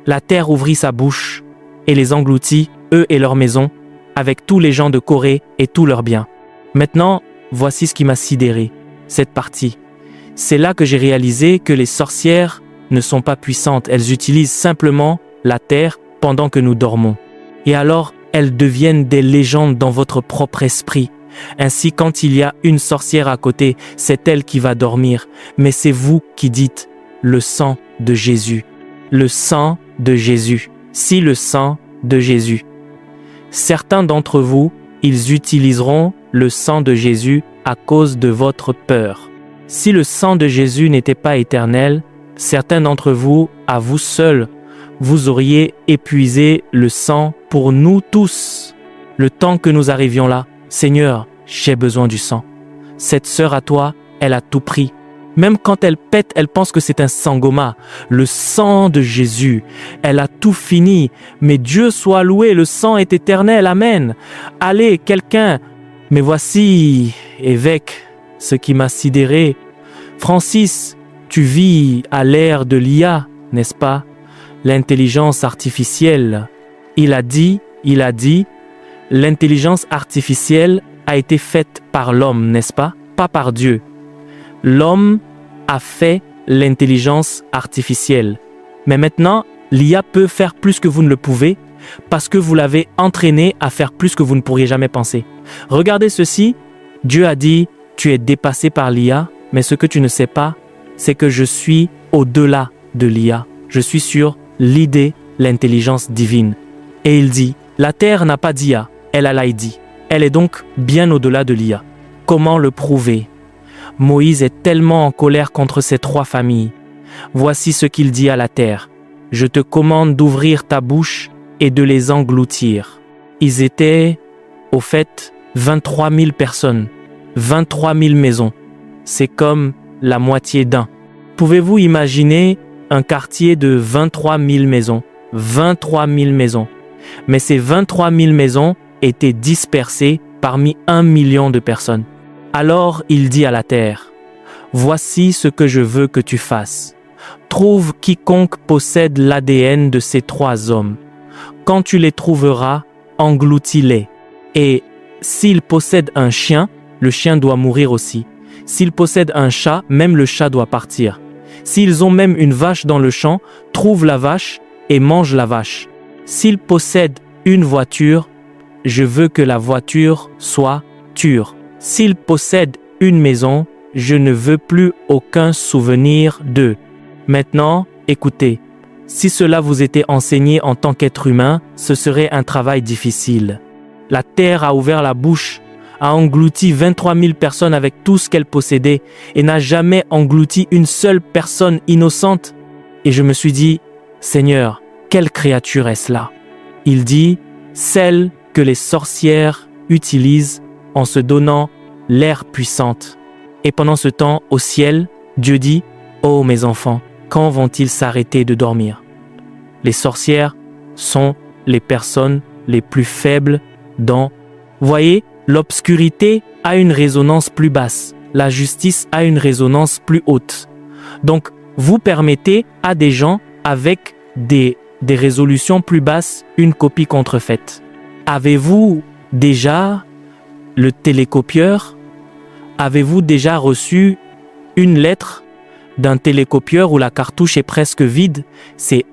[SPEAKER 1] La terre ouvrit sa bouche et les engloutit, eux et leurs maisons, avec tous les gens de Corée et tous leurs biens. Maintenant, voici ce qui m'a sidéré, cette partie. C'est là que j'ai réalisé que les sorcières ne sont pas puissantes, elles utilisent simplement la terre pendant que nous dormons. Et alors, elles deviennent des légendes dans votre propre esprit. Ainsi, quand il y a une sorcière à côté, c'est elle qui va dormir, mais c'est vous qui dites « le sang de Jésus ». Le sang de Jésus. Si le sang de Jésus. Certains d'entre vous, ils utiliseront le sang de Jésus à cause de votre peur. Si le sang de Jésus n'était pas éternel, certains d'entre vous, à vous seuls, vous auriez épuisé le sang pour nous tous. Le temps que nous arrivions là, Seigneur, j'ai besoin du sang. Cette sœur à toi, elle a tout pris. Même quand elle pète, elle pense que c'est un sangoma. Le sang de Jésus, elle a tout fini. Mais Dieu soit loué, le sang est éternel. Amen. Allez, quelqu'un. Mais voici, évêque, ce qui m'a sidéré. Francis, tu vis à l'ère de l'IA, n'est-ce pas? L'intelligence artificielle. Il a dit, l'intelligence artificielle a été faite par l'homme, n'est-ce pas? Pas par Dieu. L'homme a fait l'intelligence artificielle. Mais maintenant, l'IA peut faire plus que vous ne le pouvez parce que vous l'avez entraîné à faire plus que vous ne pourriez jamais penser. Regardez ceci, Dieu a dit, tu es dépassé par l'IA, mais ce que tu ne sais pas, c'est que je suis au-delà de l'IA. Je suis sur l'idée, l'intelligence divine. Et il dit, la terre n'a pas d'IA, elle a l'ID. Elle est donc bien au-delà de l'IA. Comment le prouver? Moïse est tellement en colère contre ces 3 familles. Voici ce qu'il dit à la terre. Je te commande d'ouvrir ta bouche et de les engloutir. Ils étaient, au fait, 23 000 personnes, 23 000 maisons. C'est comme la moitié d'un. Pouvez-vous imaginer un quartier de 23 000 maisons? 23 000 maisons. Mais ces 23 000 maisons étaient dispersées parmi 1 million de personnes. Alors il dit à la terre, « Voici ce que je veux que tu fasses. Trouve quiconque possède l'ADN de ces 3 hommes. Quand tu les trouveras, engloutis-les. Et s'ils possèdent un chien, le chien doit mourir aussi. S'ils possèdent un chat, même le chat doit partir. S'ils ont même une vache dans le champ, trouve la vache et mange la vache. S'ils possèdent une voiture, je veux que la voiture soit ture. S'ils possèdent une maison, je ne veux plus aucun souvenir d'eux. Maintenant, écoutez, si cela vous était enseigné en tant qu'être humain, ce serait un travail difficile. La terre a ouvert la bouche, a englouti 23 000 personnes avec tout ce qu'elle possédait et n'a jamais englouti une seule personne innocente. Et je me suis dit, Seigneur, quelle créature est-ce là? Il dit, celle que les sorcières utilisent en se donnant l'air puissante. Et pendant ce temps, au ciel, Dieu dit, ô mes enfants, quand vont-ils s'arrêter de dormir? Les sorcières sont les personnes les plus faibles dans... Voyez, l'obscurité a une résonance plus basse. La justice a une résonance plus haute. Donc, vous permettez à des gens avec des résolutions plus basses une copie contrefaite. Avez-vous déjà le télécopieur? Avez-vous déjà reçu une lettre d'un télécopieur où la cartouche est presque vide? C'est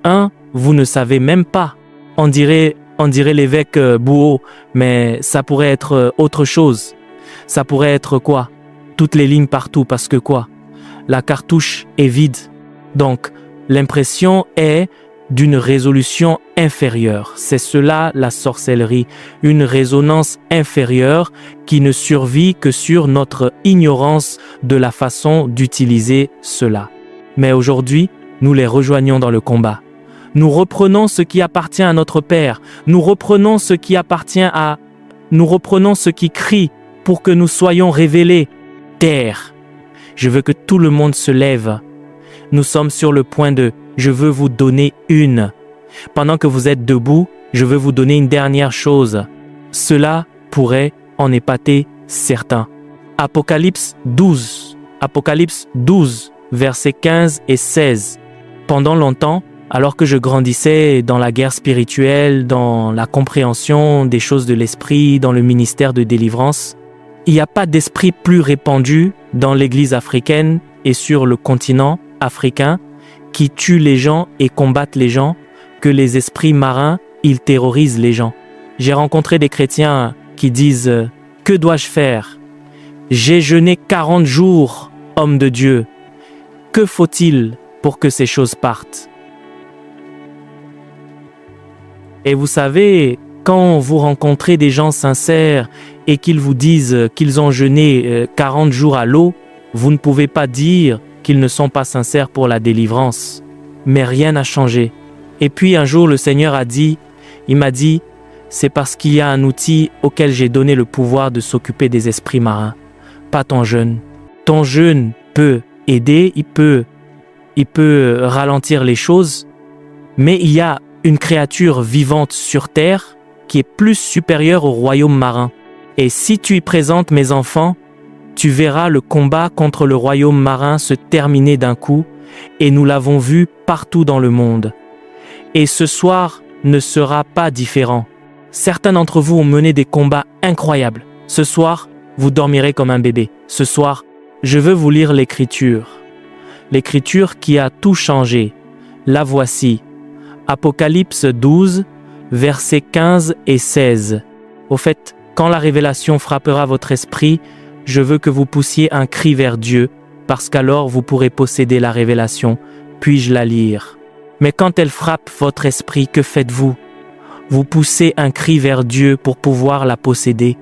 [SPEAKER 1] vous ne savez même pas. On dirait l'évêque Bouot, mais ça pourrait être autre chose. Ça pourrait être quoi? Toutes les lignes partout, parce que quoi? La cartouche est vide. Donc, l'impression est d'une résolution inférieure. C'est cela la sorcellerie, une résonance inférieure qui ne survit que sur notre ignorance de la façon d'utiliser cela. Mais aujourd'hui, nous les rejoignons dans le combat. Nous reprenons ce qui appartient à notre Père. Nous reprenons ce qui crie pour que nous soyons révélés. Terre, je veux que tout le monde se lève. Nous sommes sur le point de « je veux vous donner une ». Pendant que vous êtes debout, je veux vous donner une dernière chose. Cela pourrait en épater certains. Apocalypse 12, versets 15 et 16. Pendant longtemps, alors que je grandissais dans la guerre spirituelle, dans la compréhension des choses de l'esprit, dans le ministère de délivrance, il n'y a pas d'esprit plus répandu dans l'église africaine et sur le continent africain qui tue les gens et combattent les gens que les esprits marins, ils terrorisent les gens. J'ai rencontré des chrétiens qui disent « Que dois-je faire? J'ai jeûné 40 jours, homme de Dieu. Que faut-il pour que ces choses partent ?» Et vous savez, quand vous rencontrez des gens sincères et qu'ils vous disent qu'ils ont jeûné 40 jours à l'eau, vous ne pouvez pas dire qu'ils ne sont pas sincères pour la délivrance. Mais rien n'a changé. Et puis un jour, le Seigneur il m'a dit, c'est parce qu'il y a un outil auquel j'ai donné le pouvoir de s'occuper des esprits marins, pas ton jeûne. Ton jeûne peut aider, il peut ralentir les choses, mais il y a une créature vivante sur terre qui est plus supérieure au royaume marin. Et si tu y présentes mes enfants, tu verras le combat contre le royaume marin se terminer d'un coup, et nous l'avons vu partout dans le monde. Et ce soir ne sera pas différent. Certains d'entre vous ont mené des combats incroyables. Ce soir, vous dormirez comme un bébé. Ce soir, je veux vous lire l'Écriture. L'Écriture qui a tout changé. La voici. Apocalypse 12, versets 15 et 16. Au fait, quand la révélation frappera votre esprit, je veux que vous poussiez un cri vers Dieu, parce qu'alors vous pourrez posséder la révélation. Puis-je la lire? Mais quand elle frappe votre esprit, que faites-vous? Vous poussez un cri vers Dieu pour pouvoir la posséder.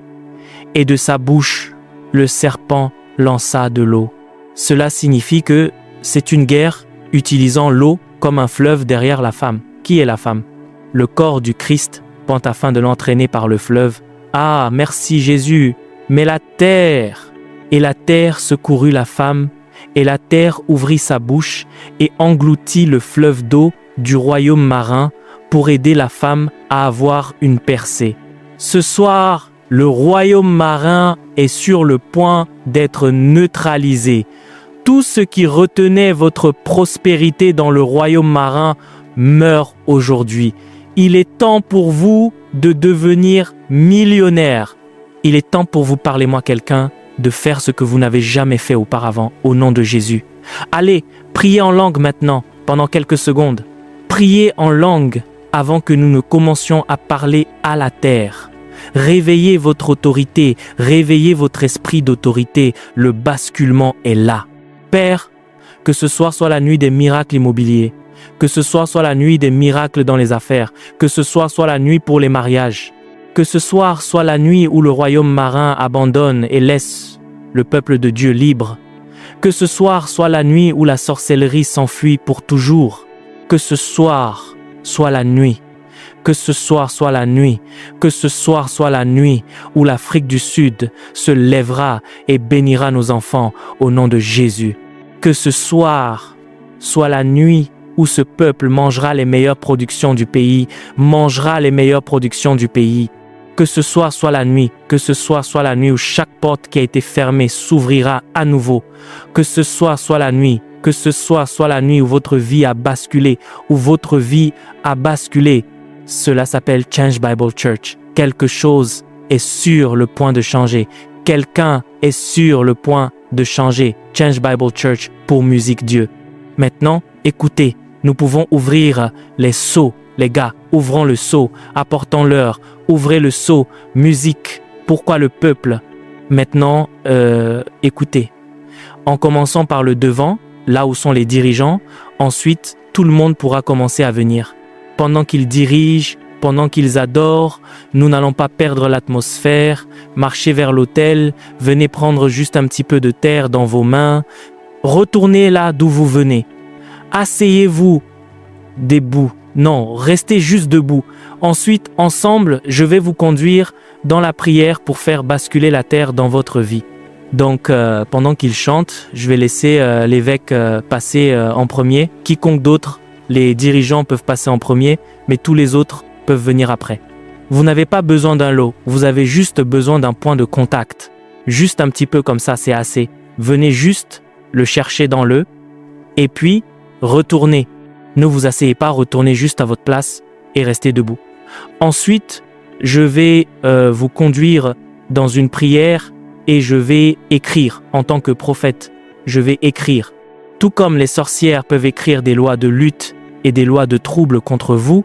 [SPEAKER 1] Et de sa bouche, le serpent lança de l'eau. Cela signifie que c'est une guerre utilisant l'eau comme un fleuve derrière la femme. Qui est la femme? Le corps du Christ pend afin de l'entraîner par le fleuve. Ah, merci Jésus! Mais la terre! Et la terre secourut la femme, et la terre ouvrit sa bouche et engloutit le fleuve d'eau du royaume marin pour aider la femme à avoir une percée. Ce soir, le royaume marin est sur le point d'être neutralisé. Tout ce qui retenait votre prospérité dans le royaume marin meurt aujourd'hui. Il est temps pour vous de devenir millionnaire. Il est temps pour vous, parlez-moi quelqu'un, de faire ce que vous n'avez jamais fait auparavant, au nom de Jésus. Allez, priez en langue maintenant, pendant quelques secondes. Priez en langue avant que nous ne commencions à parler à la terre. Réveillez votre autorité, réveillez votre esprit d'autorité. Le basculement est là. Père, que ce soir soit la nuit des miracles immobiliers, que ce soir soit la nuit des miracles dans les affaires, que ce soir soit la nuit pour les mariages, que ce soir soit la nuit où le royaume marin abandonne et laisse le peuple de Dieu libre, que ce soir soit la nuit où la sorcellerie s'enfuit pour toujours, que ce soir soit la nuit, que ce soir soit la nuit, que ce soir soit la nuit où l'Afrique du Sud se lèvera et bénira nos enfants au nom de Jésus. Que ce soir soit la nuit où ce peuple mangera les meilleures productions du pays, mangera les meilleures productions du pays. Que ce soir soit la nuit, que ce soir soit la nuit où chaque porte qui a été fermée s'ouvrira à nouveau. Que ce soir soit la nuit, que ce soir soit la nuit où votre vie a basculé, où votre vie a basculé. Cela s'appelle Change Bible Church. Quelque chose est sur le point de changer. Quelqu'un est sur le point de changer. Change Bible Church pour Musique Dieu. Maintenant, écoutez, nous pouvons ouvrir les seaux. Les gars, ouvrons le seau, apportons-leur, ouvrez le seau, musique. Pourquoi le peuple? Maintenant, écoutez. En commençant par le devant, là où sont les dirigeants, ensuite, tout le monde pourra commencer à venir. Pendant qu'ils dirigent, pendant qu'ils adorent, nous n'allons pas perdre l'atmosphère, marchez vers l'autel, venez prendre juste un petit peu de terre dans vos mains, retournez là d'où vous venez. Asseyez-vous debout. Non, restez juste debout. Ensuite, ensemble, je vais vous conduire dans la prière pour faire basculer la terre dans votre vie. Donc, pendant qu'il chante, je vais laisser l'évêque passer en premier. Quiconque d'autre, les dirigeants peuvent passer en premier, mais tous les autres peuvent venir après. Vous n'avez pas besoin d'un lot, vous avez juste besoin d'un point de contact. Juste un petit peu comme ça, c'est assez. Venez juste le chercher dans le, et puis retournez. Ne vous asseyez pas, retournez juste à votre place et restez debout. Ensuite, je vais vous conduire dans une prière et je vais écrire en tant que prophète. Je vais écrire. Tout comme les sorcières peuvent écrire des lois de lutte et des lois de trouble contre vous,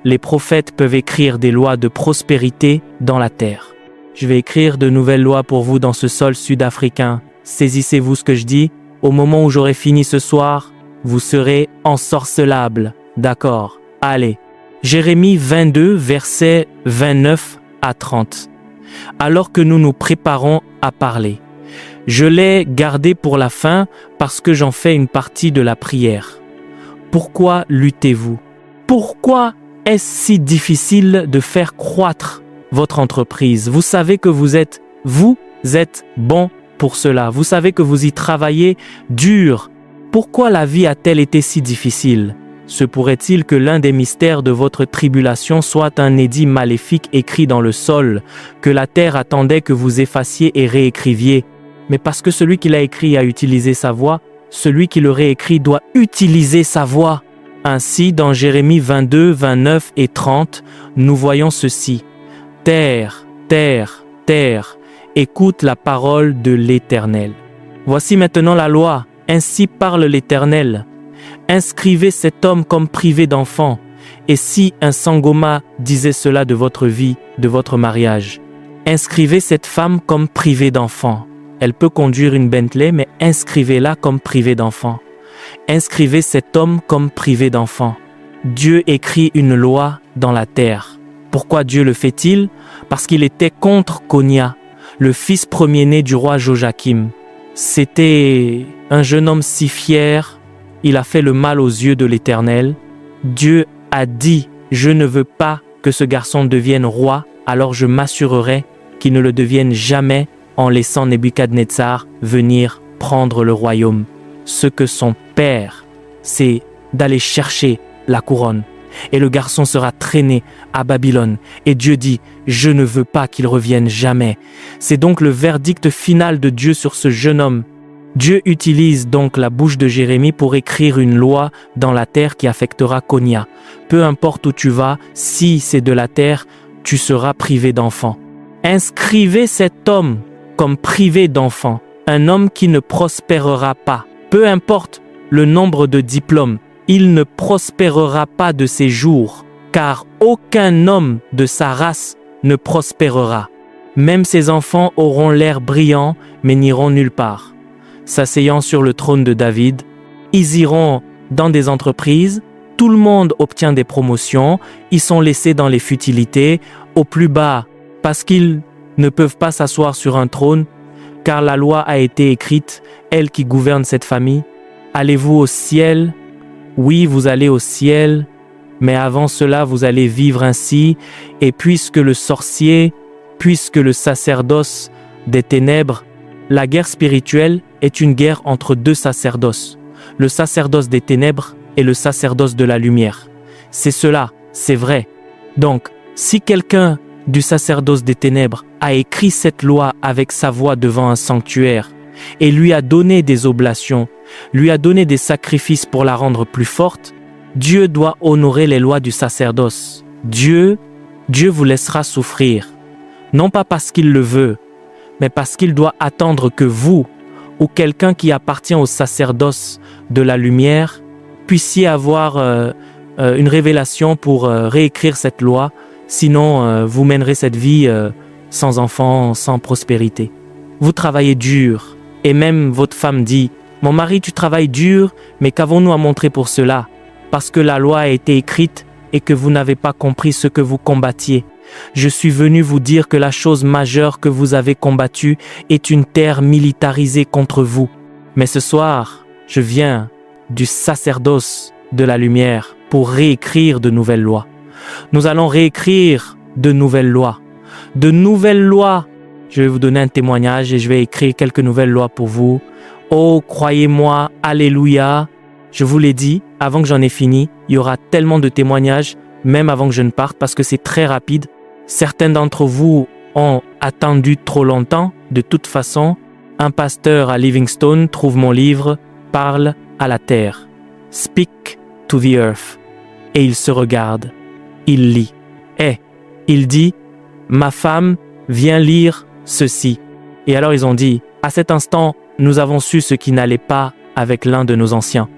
[SPEAKER 1] les prophètes peuvent écrire des lois de prospérité dans la terre. Je vais écrire de nouvelles lois pour vous dans ce sol sud-africain. Saisissez-vous ce que je dis. Au moment où j'aurai fini ce soir, vous serez ensorcelables. D'accord. Allez. Jérémie 22, versets 29 à 30. Alors que nous nous préparons à parler, je l'ai gardé pour la fin parce que j'en fais une partie de la prière. Pourquoi luttez-vous? Pourquoi est-ce si difficile de faire croître votre entreprise? Vous savez que vous êtes bon pour cela. Vous savez que vous y travaillez dur. Pourquoi la vie a-t-elle été si difficile? Se pourrait-il que l'un des mystères de votre tribulation soit un édit maléfique écrit dans le sol, que la terre attendait que vous effaciez et réécriviez? Mais parce que celui qui l'a écrit a utilisé sa voix, celui qui le réécrit doit utiliser sa voix. Ainsi, dans Jérémie 22, 29 et 30, nous voyons ceci. Terre, terre, terre, écoute la parole de l'Éternel. Voici maintenant la loi, ainsi parle l'Éternel. Inscrivez cet homme comme privé d'enfant. Et si un sangoma disait cela de votre vie, de votre mariage, inscrivez cette femme comme privée d'enfant. Elle peut conduire une Bentley, mais inscrivez-la comme privée d'enfant. Inscrivez cet homme comme privé d'enfant. Dieu écrit une loi dans la terre. Pourquoi Dieu le fait-il? Parce qu'il était contre Konia, le fils premier-né du roi Joachim. C'était un jeune homme si fier, il a fait le mal aux yeux de l'Éternel. Dieu a dit, je ne veux pas que ce garçon devienne roi, alors je m'assurerai qu'il ne le devienne jamais en laissant Nebuchadnezzar venir prendre le royaume. Ce que son père, c'est d'aller chercher la couronne. Et le garçon sera traîné à Babylone. Et Dieu dit, je ne veux pas qu'il revienne jamais. C'est donc le verdict final de Dieu sur ce jeune homme. Dieu utilise donc la bouche de Jérémie pour écrire une loi dans la terre qui affectera Konia. Peu importe où tu vas, si c'est de la terre, tu seras privé d'enfant. Inscrivez cet homme comme privé d'enfant, un homme qui ne prospérera pas. Peu importe le nombre de diplômes, il ne prospérera pas de ses jours, car aucun homme de sa race ne prospérera. Même ses enfants auront l'air brillant, mais n'iront nulle part. S'asseyant sur le trône de David, ils iront dans des entreprises, tout le monde obtient des promotions, ils sont laissés dans les futilités, au plus bas, parce qu'ils ne peuvent pas s'asseoir sur un trône, car la loi a été écrite, elle qui gouverne cette famille. Allez-vous au ciel? Oui, vous allez au ciel, mais avant cela, vous allez vivre ainsi, et puisque le sorcier, puisque le sacerdoce des ténèbres, la guerre spirituelle est une guerre entre deux sacerdoces, le sacerdoce des ténèbres et le sacerdoce de la lumière. C'est cela, c'est vrai. Donc, si quelqu'un du sacerdoce des ténèbres a écrit cette loi avec sa voix devant un sanctuaire et lui a donné des oblations, lui a donné des sacrifices pour la rendre plus forte, Dieu doit honorer les lois du sacerdoce. Dieu vous laissera souffrir, non pas parce qu'il le veut, mais parce qu'il doit attendre que vous, ou quelqu'un qui appartient au sacerdoce de la lumière, puissiez avoir une révélation pour réécrire cette loi, sinon vous mènerez cette vie sans enfants, sans prospérité. Vous travaillez dur, et même votre femme dit, « Mon mari, tu travailles dur, mais qu'avons-nous à montrer pour cela? Parce que la loi a été écrite et que vous n'avez pas compris ce que vous combattiez. Je suis venu vous dire que la chose majeure que vous avez combattue est une terre militarisée contre vous. Mais ce soir, je viens du sacerdoce de la lumière pour réécrire de nouvelles lois. Nous allons réécrire de nouvelles lois. De nouvelles lois. Je vais vous donner un témoignage et je vais écrire quelques nouvelles lois pour vous. Oh, croyez-moi, alléluia. Je vous l'ai dit, avant que j'en ai fini, il y aura tellement de témoignages, même avant que je ne parte, parce que c'est très rapide. Certains d'entre vous ont attendu trop longtemps. De toute façon, un pasteur à Livingstone trouve mon livre, Parle à la terre. Speak to the earth. Et il se regarde. Il lit. Et il dit, ma femme, viens lire ceci. Et alors ils ont dit, à cet instant, nous avons su ce qui n'allait pas avec l'un de nos anciens.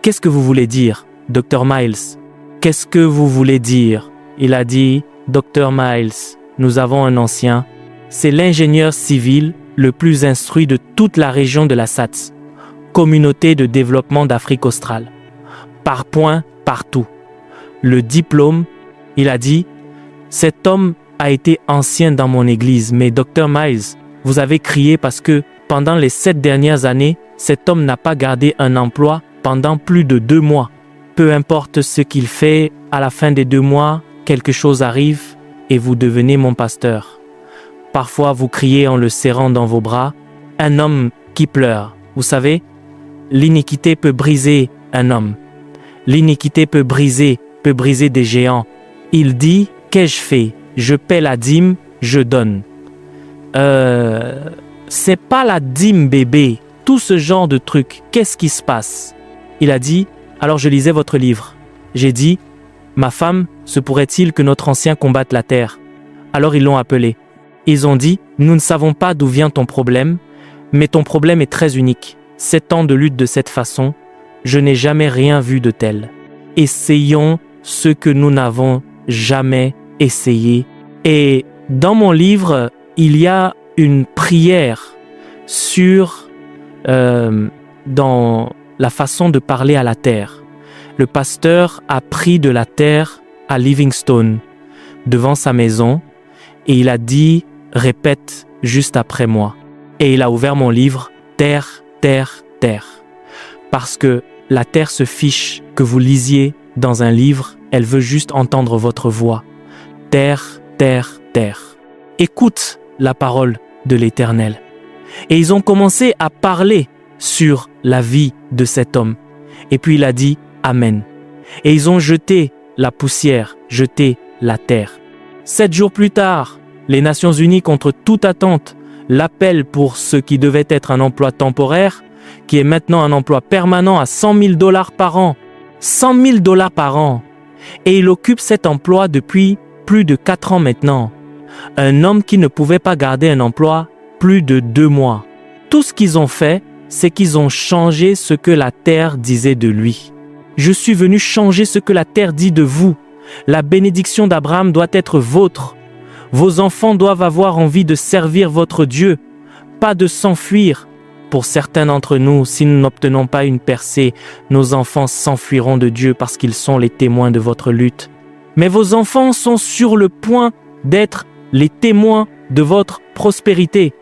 [SPEAKER 1] Qu'est-ce que vous voulez dire, Dr. Miles? Qu'est-ce que vous voulez dire? Il a dit, Dr. Miles, nous avons un ancien. C'est l'ingénieur civil le plus instruit de toute la région de la SATS, Communauté de développement d'Afrique australe. Par points, partout. Le diplôme, il a dit, cet homme a été ancien dans mon église, mais Dr. Miles, vous avez crié parce que pendant les 7 dernières années, cet homme n'a pas gardé un emploi pendant plus de 2 mois. Peu importe ce qu'il fait, à la fin des 2 mois, quelque chose arrive et vous devenez mon pasteur. Parfois, vous criez en le serrant dans vos bras, un homme qui pleure. Vous savez, l'iniquité peut briser un homme. L'iniquité peut briser des géants. Il dit, qu'ai-je fait? Je paie la dîme, je donne. C'est pas la dîme, bébé. Tout ce genre de trucs, qu'est-ce qui se passe? Il a dit, alors je lisais votre livre. J'ai dit, ma femme, se pourrait-il que notre ancien combatte la terre? Alors ils l'ont appelé. Ils ont dit, nous ne savons pas d'où vient ton problème, mais ton problème est très unique. 7 ans de lutte de cette façon, je n'ai jamais rien vu de tel. Essayons ce que nous n'avons jamais essayé. Et dans mon livre, il y a une prière dans la façon de parler à la terre. Le pasteur a pris de la terre à Livingstone, devant sa maison, et il a dit « Répète juste après moi ». Et il a ouvert mon livre « Terre, terre, terre ». Parce que la terre se fiche que vous lisiez dans un livre, elle veut juste entendre votre voix. Terre, terre, terre. Écoute la parole de l'Éternel. Et ils ont commencé à parler sur la vie de cet homme. Et puis il a dit « Amen ». Et ils ont jeté la poussière, jeté la terre. 7 jours plus tard, les Nations Unies, contre toute attente, l'appellent pour ce qui devait être un emploi temporaire, qui est maintenant un emploi permanent à $100,000 par an. $100,000 par an. Et il occupe cet emploi depuis plus de 4 ans maintenant. Un homme qui ne pouvait pas garder un emploi plus de 2 mois. Tout ce qu'ils ont fait, c'est qu'ils ont changé ce que la terre disait de lui. Je suis venu changer ce que la terre dit de vous. La bénédiction d'Abraham doit être vôtre. Vos enfants doivent avoir envie de servir votre Dieu, pas de s'enfuir. Pour certains d'entre nous, si nous n'obtenons pas une percée, nos enfants s'enfuiront de Dieu parce qu'ils sont les témoins de votre lutte. Mais vos enfants sont sur le point d'être les témoins de votre prospérité.